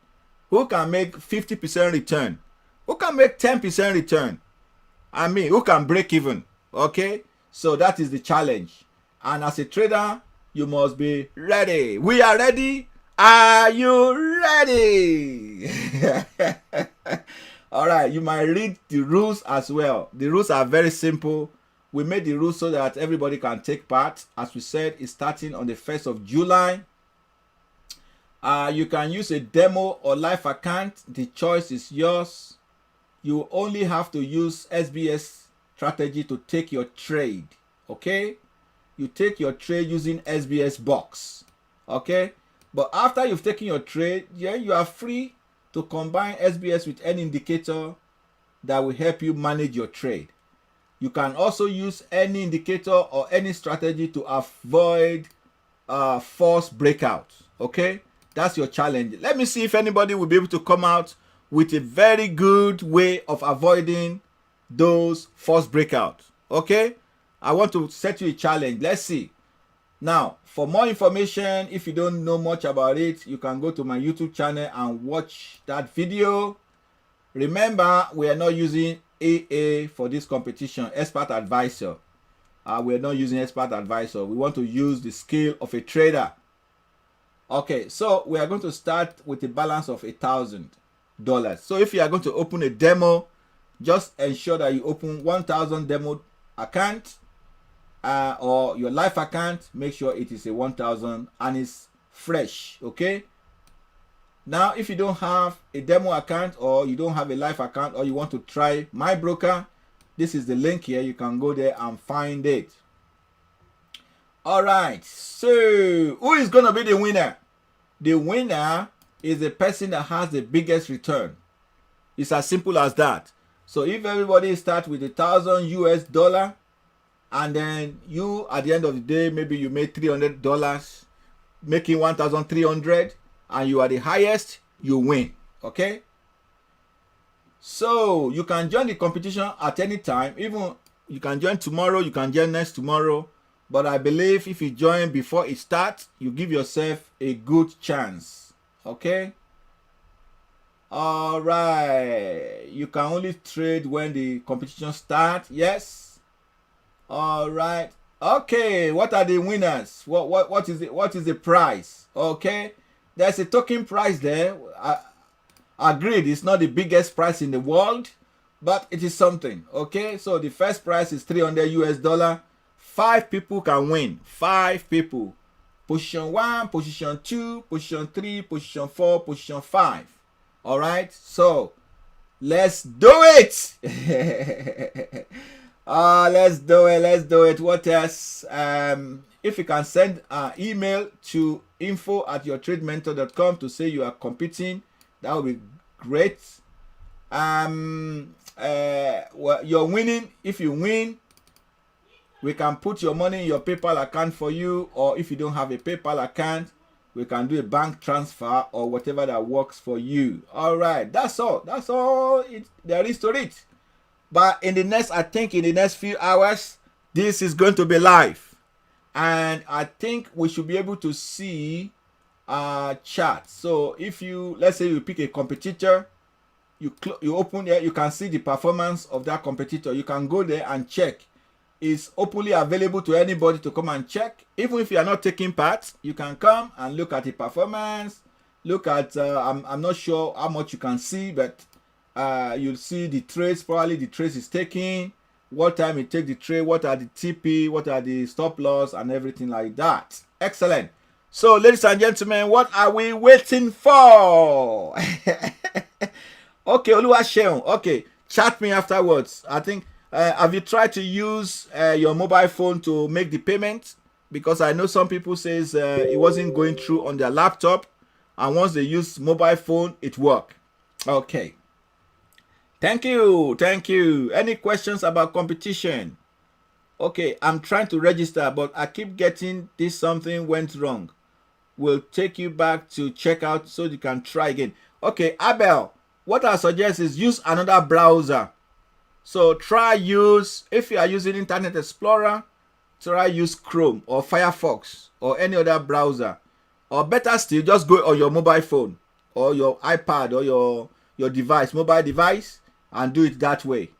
Who can make 50% return? Who can make 10% return? I mean, who can break even? Okay, so that is the challenge. And as a trader, you must be ready. We are ready. Are you ready? All right, you might read the rules as well. The rules are very simple. We made the rules so that everybody can take part. As we said, it's starting on the 1st of July. You can use a demo or live account. The choice is yours. You only have to use SBS strategy to take your trade. Okay, you take your trade using SBS box. Okay, but after you've taken your trade, yeah, you are free to combine SBS with any indicator that will help you manage your trade. You can also use any indicator or any strategy to avoid false breakouts. Okay, that's your challenge. Let me see if anybody will be able to come out with a very good way of avoiding those false breakouts. Okay, I want to set you a challenge. Let's see. Now, for more information, if you don't know much about it, you can go to my YouTube channel and watch that video. Remember, we are not using AA for this competition, expert advisor. We are not using expert advisor. We want to use the skill of a trader. Okay, so we are going to start with a balance of $1,000. So if you are going to open a demo, just ensure that you open 1,000 demo account or your live account. Make sure it is a 1,000 and it's fresh. Okay. Now, if you don't have a demo account or you don't have a live account or you want to try my broker, this is the link here. You can go there and find it. All right. So who is going to be the winner? The winner is the person that has the biggest return. It's as simple as that. So if everybody starts with $1,000 and then you, at the end of the day, maybe you made $300, making 1,300, and you are the highest, you win. Okay, so you can join the competition at any time. Even you can join tomorrow, you can join next tomorrow, but I believe if you join before it starts, you give yourself a good chance. Okay, all right, you can only trade when the competition starts. Yes, all right. Okay, what are the winners? What is it? What is the prize? Okay, there's a token price there. Agreed, it's not the biggest price in the world, but it is something. Okay, so the first price is $300. 5 people can win. 5 people. Position 1, position 2, position 3, position 4, position 5. All right, so let's do it. Let's do it. What else? If you can send an email to info@yourtradementor.com to say you are competing, that would be great. You're winning. If you win, we can put your money in your PayPal account for you, or if you don't have a PayPal account, we can do a bank transfer or whatever that works for you. All right, that's all there is to it. But in the next, I think in the next few hours, this is going to be live. And I think we should be able to see chart. So if you, let's say you pick a competitor, you open there, you can see the performance of that competitor. You can go there and check. It's openly available to anybody to come and check. Even if you are not taking part, you can come and look at the performance. Look at, I'm not sure how much you can see, but you'll see the trades, probably the trades is taking, what time it take the trade, what are the TP, what are the stop loss, and everything like that. Excellent. So, ladies and gentlemen, what are we waiting for? Okay, Oluwaseun. Okay, chat me afterwards. I think, have you tried to use your mobile phone to make the payment? Because I know some people says it wasn't going through on their laptop, and once they use mobile phone, it worked. Okay. Thank you. Any questions about competition? Okay, I'm trying to register, but I keep getting this something went wrong. We'll take you back to check out so you can try again. Okay, Abel, what I suggest is use another browser. So if you are using Internet Explorer, try use Chrome or Firefox or any other browser. Or better still, just go on your mobile phone or your iPad or your device, mobile device, and do it that way.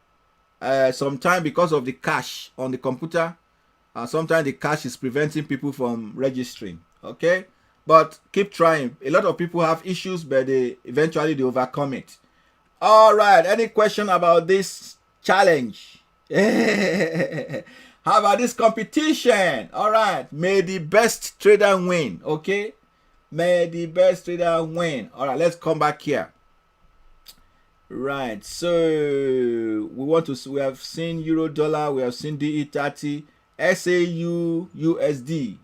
Sometimes because of the cache on the computer, sometimes the cache is preventing people from registering. Okay, but keep trying. A lot of people have issues, but eventually they overcome it. All right, any question about this challenge? How about this competition? All right, may the best trader win. Okay, may the best trader win. All right, let's come back here. Right, so we have seen euro dollar, we have seen DE30, SAU USD.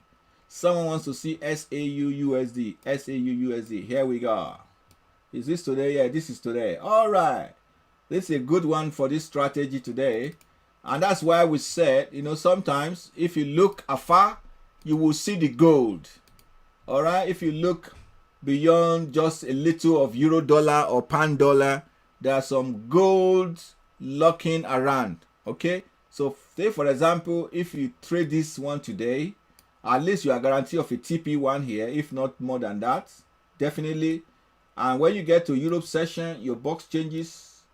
Someone wants to see SAU USD. Here we go. Is this today? Yeah, this is today. All right. This is a good one for this strategy today. And that's why we said, sometimes if you look afar, you will see the gold. All right. If you look beyond just a little of euro dollar or pound dollar, there are some gold lurking around. Okay. So say for example, if you trade this one today, at least you are guaranteed of a TP1 here, if not more than that. Definitely. And when you get to Europe session, your box changes.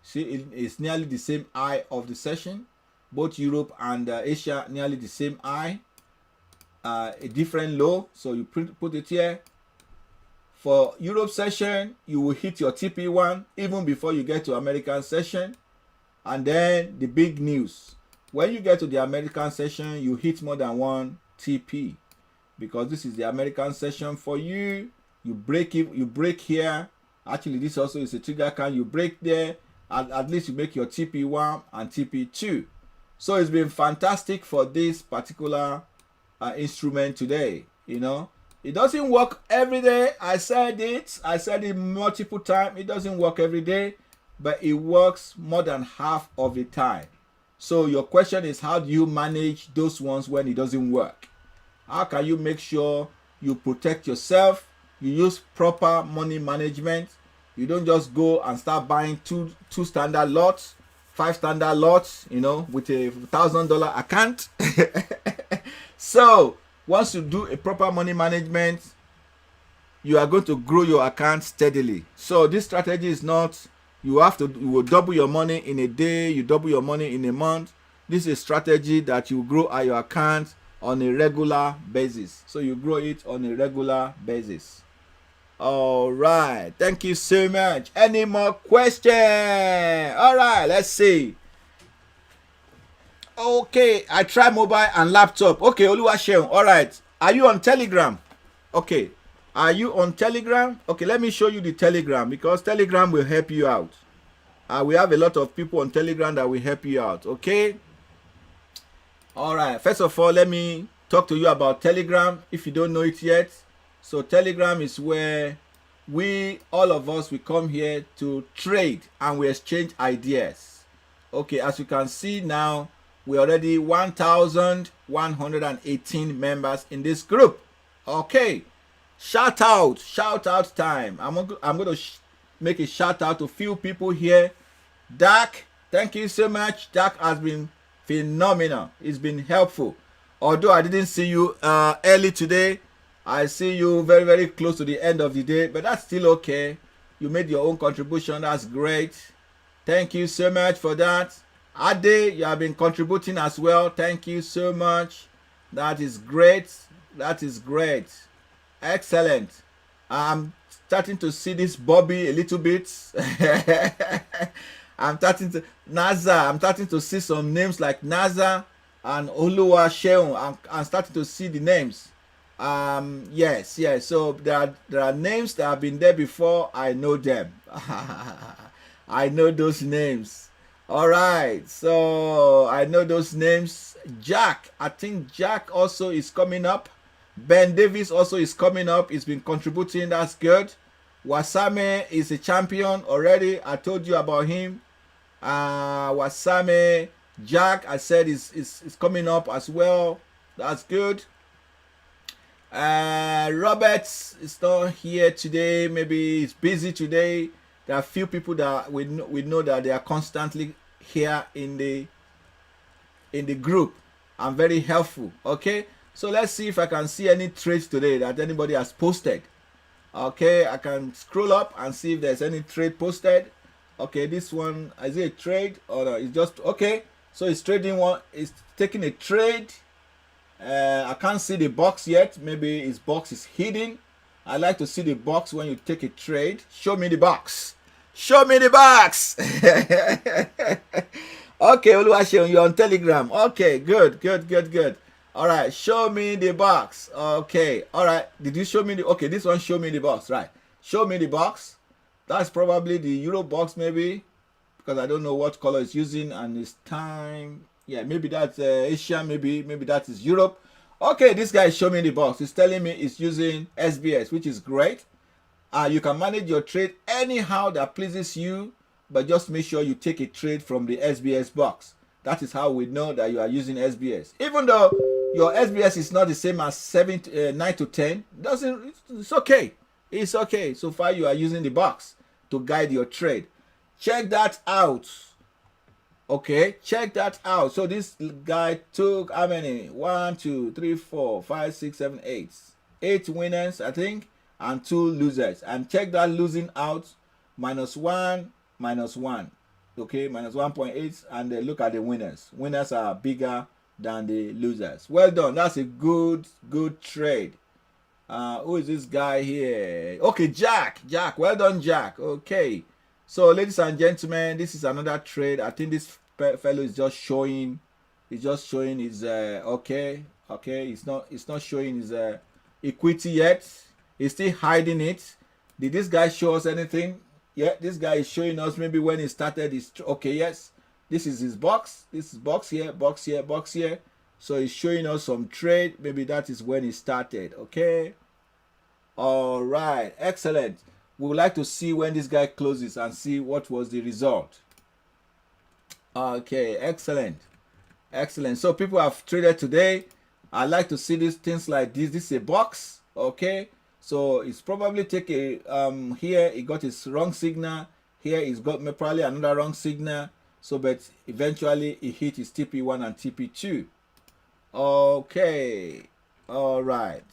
See, it's nearly the same high of the session. Both Europe and Asia nearly the same high. A different low. So you put it here. For Europe session, you will hit your TP1 even before you get to American session. And then the big news. When you get to the American session, you hit more than one TP. Because this is the American session for you. You break it, you break here. Actually, this also is a trigger count. You break there. At least you make your TP1 and TP2. So it's been fantastic for this particular instrument today. It doesn't work every day. I said it multiple times. It doesn't work every day, but it works more than half of the time. So your question is, how do you manage those ones when it doesn't work? How can you make sure you protect yourself? You use proper money management. You don't just go and start buying two standard lots, 5 standard lots, with a $1,000 account. So once you do a proper money management, you are going to grow your account steadily. So this strategy is not, you will double your money in a day, you double your money in a month. This is a strategy that you grow your account on a regular basis. So you grow it on a regular basis. All right. Thank you so much. Any more questions? All right. Let's see. Okay. I try mobile and laptop. Okay. Oluwaseun. All right. Are you on Telegram? Okay. Are you on Telegram? Okay. Let me show you the Telegram because Telegram will help you out. We have a lot of people on Telegram that will help you out. Okay. All right. First of all, let me talk to you about Telegram if you don't know it yet. So Telegram is where all of us, we come here to trade and we exchange ideas. Okay, as you can see now, we're already 1,118 members in this group. Okay, shout out time. I'm going to make a shout out to a few people here. Dak, thank you so much. Dak has been phenomenal. It's been helpful. Although I didn't see you early today, I see you very, very close to the end of the day, but that's still okay. You made your own contribution. That's great. Thank you so much for that. Ade, you have been contributing as well. Thank you so much. That is great. That is great. Excellent. I'm starting to see this Bobby a little bit. I'm starting to see some names like Naza and Oluwaseun. I'm starting to see the names. Yes. So there are names that have been there before. I know them. I know those names. All right. So I know those names. Jack. I think Jack also is coming up. Ben Davis also is coming up. He's been contributing. That's good. Wasame is a champion already. I told you about him. Wasame. Jack, I said, is coming up as well. That's good. Robert is not here today. Maybe he's busy today. There are a few people that we know that they are constantly here in the group and very helpful. Okay, so let's see if I can see any trades today that anybody has posted. Okay, I can scroll up and see if there's any trade posted. Okay, this one, is it a trade or no? It's just okay. So it's trading one. It's taking a trade. I can't see the box yet. Maybe his box is hidden. I like to see the box when you take a trade. Show me the box. Show me the box. Okay, Oluwaseun, you're on Telegram. Okay, good. All right, show me the box. Okay, all right. Did you show me the? Okay, this one, show me the box. Right, show me the box. That's probably the Euro box, maybe, because I don't know what color it's using and it's time. Yeah, maybe that's Asia, maybe that is Europe. Okay, this guy is showing me the box. He's telling me it's using SBS, which is great. You can manage your trade anyhow that pleases you, but just make sure you take a trade from the SBS box. That is how we know that you are using SBS. Even though your SBS is not the same as 9 to 10, it's okay. It's okay. So far you are using the box to guide your trade. Check that out. Okay, check that out. So this guy took how many? 1, 2, 3, 4, 5, 6, 7, 8. 8 winners, I think, and 2 losers. And check that losing out, -1, -1. Okay, -1.8. And look at the winners. Winners are bigger than the losers. Well done. That's a good trade. Who is this guy here? Okay, Jack. Well done, Jack. Okay. So, ladies and gentlemen, this is another trade. I think this fellow is just showing. He's just showing his okay. It's not showing his equity yet. He's still hiding it. Did this guy show us anything? Yeah, this guy is showing us maybe when he started his. Okay, yes. This is his box. This is box here, box here, box here. So he's showing us some trade. Maybe that is when he started. Okay. All right. Excellent. We would like to see when this guy closes and see what was the result. Okay, excellent. So people have traded today. I like to see these things like this. This is a box. Okay, so it's probably take a here he got his wrong signal. Here he's got probably another wrong signal. So but eventually he hit his TP1 and TP2. Okay, all right.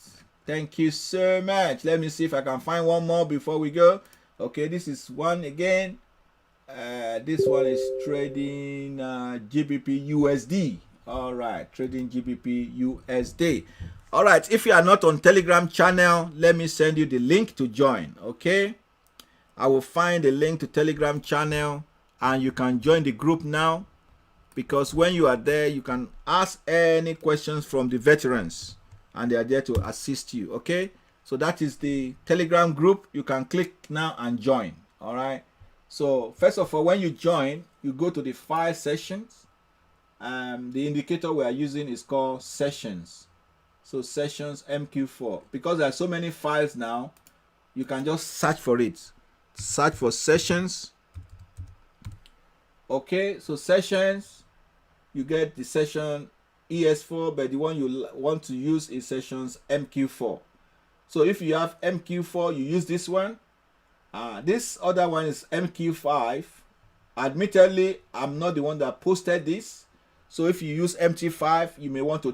Thank you so much. Let me see if I can find one more before we go. Okay, this is one again. This one is trading GBP USD. All right, trading GBP USD. All right, if you are not on Telegram channel, let me send you the link to join. Okay, I will find the link to Telegram channel and you can join the group now, because when you are there, you can ask any questions from the veterans and they are there to assist you. Okay, so that is the Telegram group. You can click now and join. All right, so first of all, when you join, you go to the file sessions. The indicator we are using is called sessions. So sessions MQ4, because there are so many files now, you can just search for it. Search for sessions. Okay, so sessions, you get the session ES4, but the one you want to use is sessions MQ4. So if you have MQ4, you use this one. This other one is MQ5. Admittedly, I'm not the one that posted this. So if you use MT5, you may want to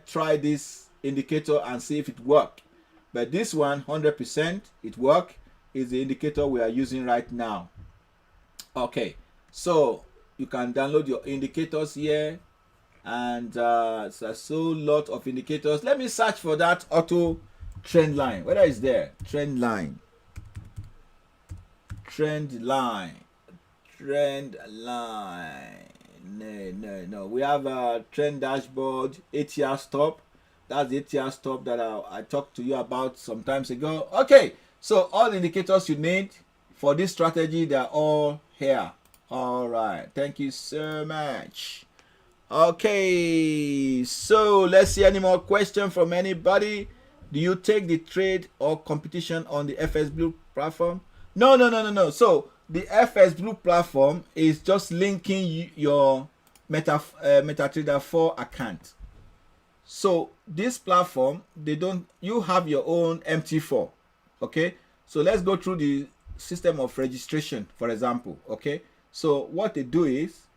try this indicator and see if it works. But this one, 100% it works, is the indicator we are using right now. Okay, so you can download your indicators here. And there's a so lot of indicators. Let me search for that auto trend line. Whether it's there, trend line. No. We have a trend dashboard, ATR stop. That's the ATR stop that I talked to you about some times ago. Okay, so all the indicators you need for this strategy, they're all here. All right, thank you so much. Okay, so let's see any more question from anybody. Do you take the trade or competition on the FS Blue platform? No. So the FS Blue platform is just linking your MetaTrader 4 account. So this platform, you have your own MT4. Okay, so let's go through the system of registration, for example. Okay, so what they do is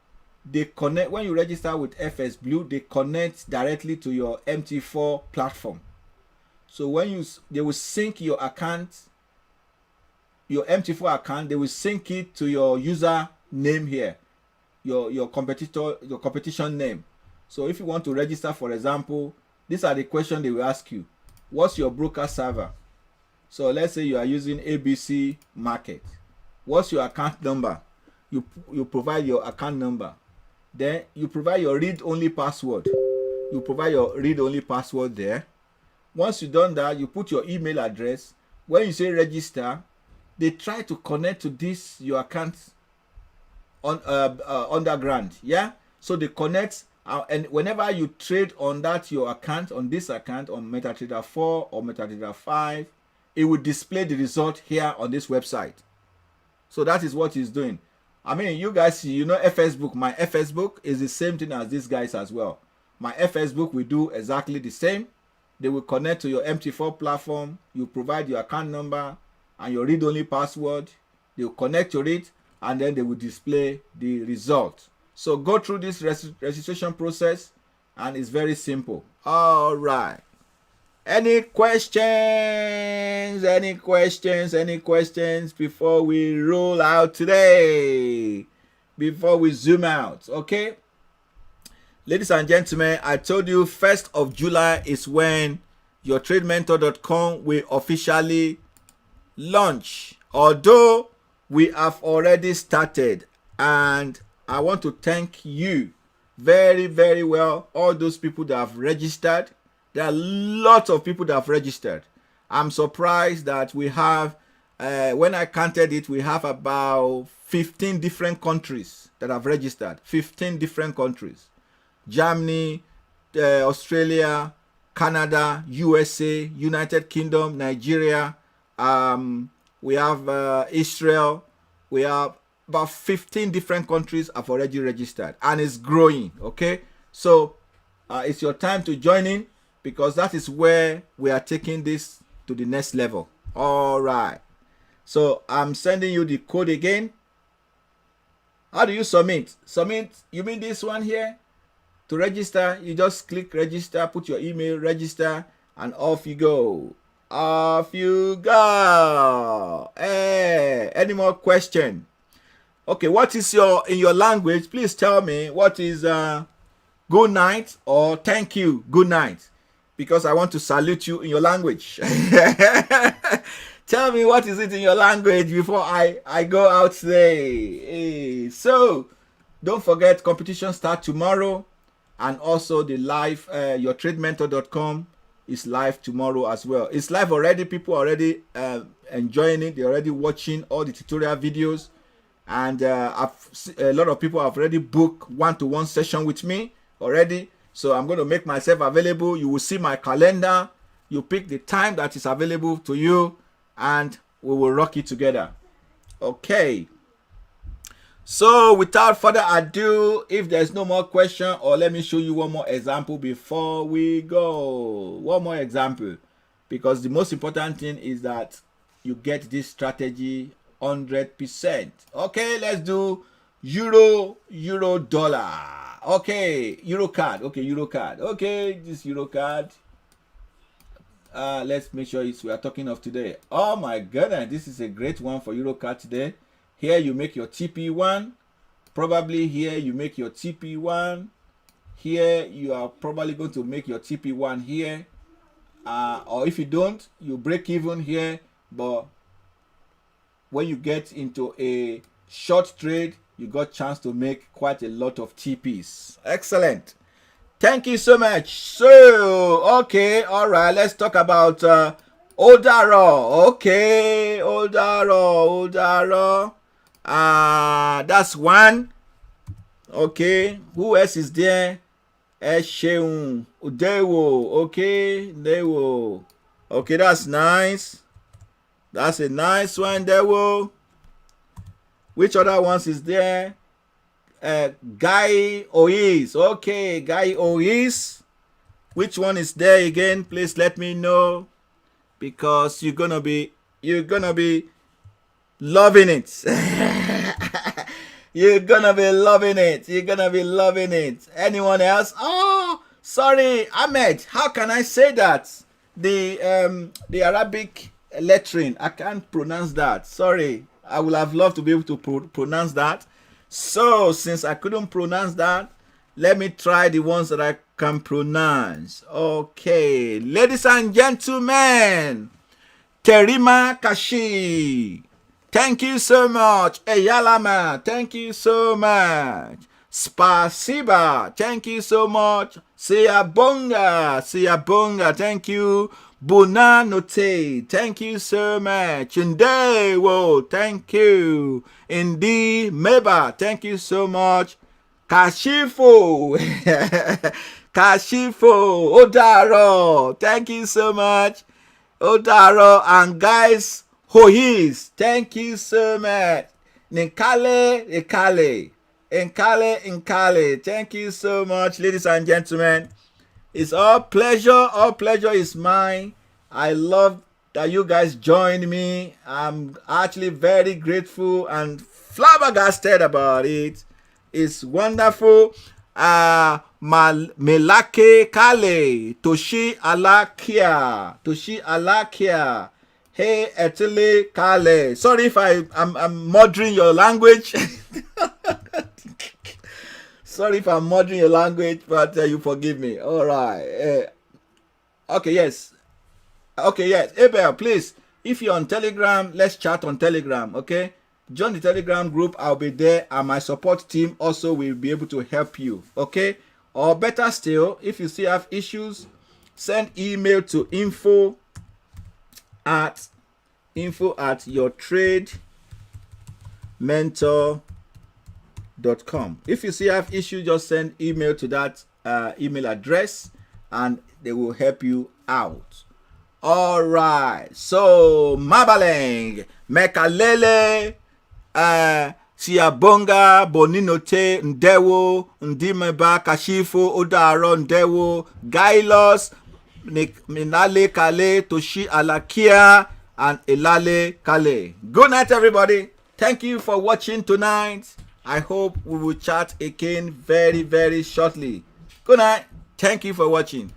they connect. When you register with FS Blue, they connect directly to your MT4 platform. So when they will sync your account, your MT4 account, they will sync it to your user name here, your competition name. So if you want to register, for example, these are the questions they will ask you. What's your broker server? So let's say you are using ABC Market. What's your account number? You provide your account number. Then you provide your read-only password. You provide your read-only password there. Once you've done that, you put your email address. When you say register, they try to connect to this your account on underground. Yeah, so they connect, and whenever you trade on that your account, on this account, on MetaTrader 4 or MetaTrader 5, it will display the result here on this website. So that is what he's doing. I mean, you guys, you know, FSbook. My FSbook is the same thing as these guys as well. My FSbook will do exactly the same. They will connect to your MT4 platform. You provide your account number and your read-only password. They will connect to it, and then they will display the result. So go through this registration process, and it's very simple. All right. Any questions? Any questions? Any questions before we roll out today? Before we zoom out, okay? Ladies and gentlemen, I told you 1st of July is when your TradeMentor.com will officially launch. Although we have already started, and I want to thank you very, very well, all those people that have registered. There are lots of people that have registered. I'm surprised that we have, when I counted it, we have about 15 different countries that have registered. 15 different countries. Germany, Australia, Canada, USA, United Kingdom, Nigeria. We have Israel. We have about 15 different countries have already registered. And it's growing, okay? So it's your time to join in, because that is where we are taking this to the next level. All right. So I'm sending you the code again. How do you submit? Submit, you mean this one here? To register, you just click register, put your email, register, and off you go. Off you go. Hey, any more question? Okay, what is in your language? Please tell me what is good night or thank you, good night. Because I want to salute you in your language. Tell me what is it in your language before I go out today. Hey. So, don't forget, competition start tomorrow. And also the live, your TradeMentor.com is live tomorrow as well. It's live already. People are already enjoying it. They're already watching all the tutorial videos. And a lot of people have already booked one-to-one session with me already. So I'm going to make myself available. You will see my calendar. You pick the time that is available to you, and we will rock it together. Okay. So without further ado, if there's no more question, or let me show you one more example before we go. One more example. Because the most important thing is that you get this strategy 100%. Okay, let's do euro, dollar. Okay, euro card. Okay, euro card. Okay, this euro card. Let's make sure we are talking of today. Oh my goodness, this is a great one for euro card today. Here you make your TP1. Probably here you make your TP1. Here you are probably going to make your TP1 here. Or if you don't, you break even here. But when you get into a short trade, you got chance to make quite a lot of TPs. Excellent. Thank you so much. So, okay, all right, let's talk about Odaro. Okay, Odaro. That's one. Okay, who else is there? Esheun, Udewo. Okay, Dewo. Okay, that's nice. That's a nice one, Dewo. Which other ones is there? Guy Ois. Okay, Guy Ois. Which one is there again? Please let me know, because you're gonna be loving it. You're gonna be loving it. Anyone else? Oh, sorry, Ahmed. How can I say that? The Arabic lettering, I can't pronounce that. Sorry, I would have loved to be able to pronounce that. So since I couldn't pronounce that, let me try the ones that I can pronounce. Okay, ladies and gentlemen, Terima Kashi, thank you so much. Eyalama, thank you so much. Spasiba, thank you so much. Siyabonga, thank you. Bunanote, thank you so much. Ndewo, thank you. Indi Meba, thank you so much. Kashifu, Odaro, thank you so much. Odaro, and guys, Hohis, thank you so much. Nkale, thank you so much, ladies and gentlemen. It's all pleasure is mine. I love that you guys joined me. I'm actually very grateful and flabbergasted about it. It's wonderful. Melake Kale, Toshi Alakia. Hey, Etele Kale. Sorry if I'm murdering your language. Sorry if I'm murdering your language, but you forgive me. All right. Okay, yes. Okay, yes. Abel, please, if you're on Telegram, let's chat on Telegram, okay? Join the Telegram group. I'll be there, and my support team also will be able to help you, okay? Or better still, if you still have issues, send email to info at yourtradementor.com. If you still have issues, just send email to that email address, and they will help you out. All right. So Mabaleng, Mekalele, Siabonga, Boninote, Ndewo, Ndimeba, Kashifu, Odaro, Ndewo, Gailos, Minale Kale, Toshi Alakia, and Elale Kale. Good night, everybody. Thank you for watching tonight. I hope we will chat again very, very shortly. Good night. Thank you for watching.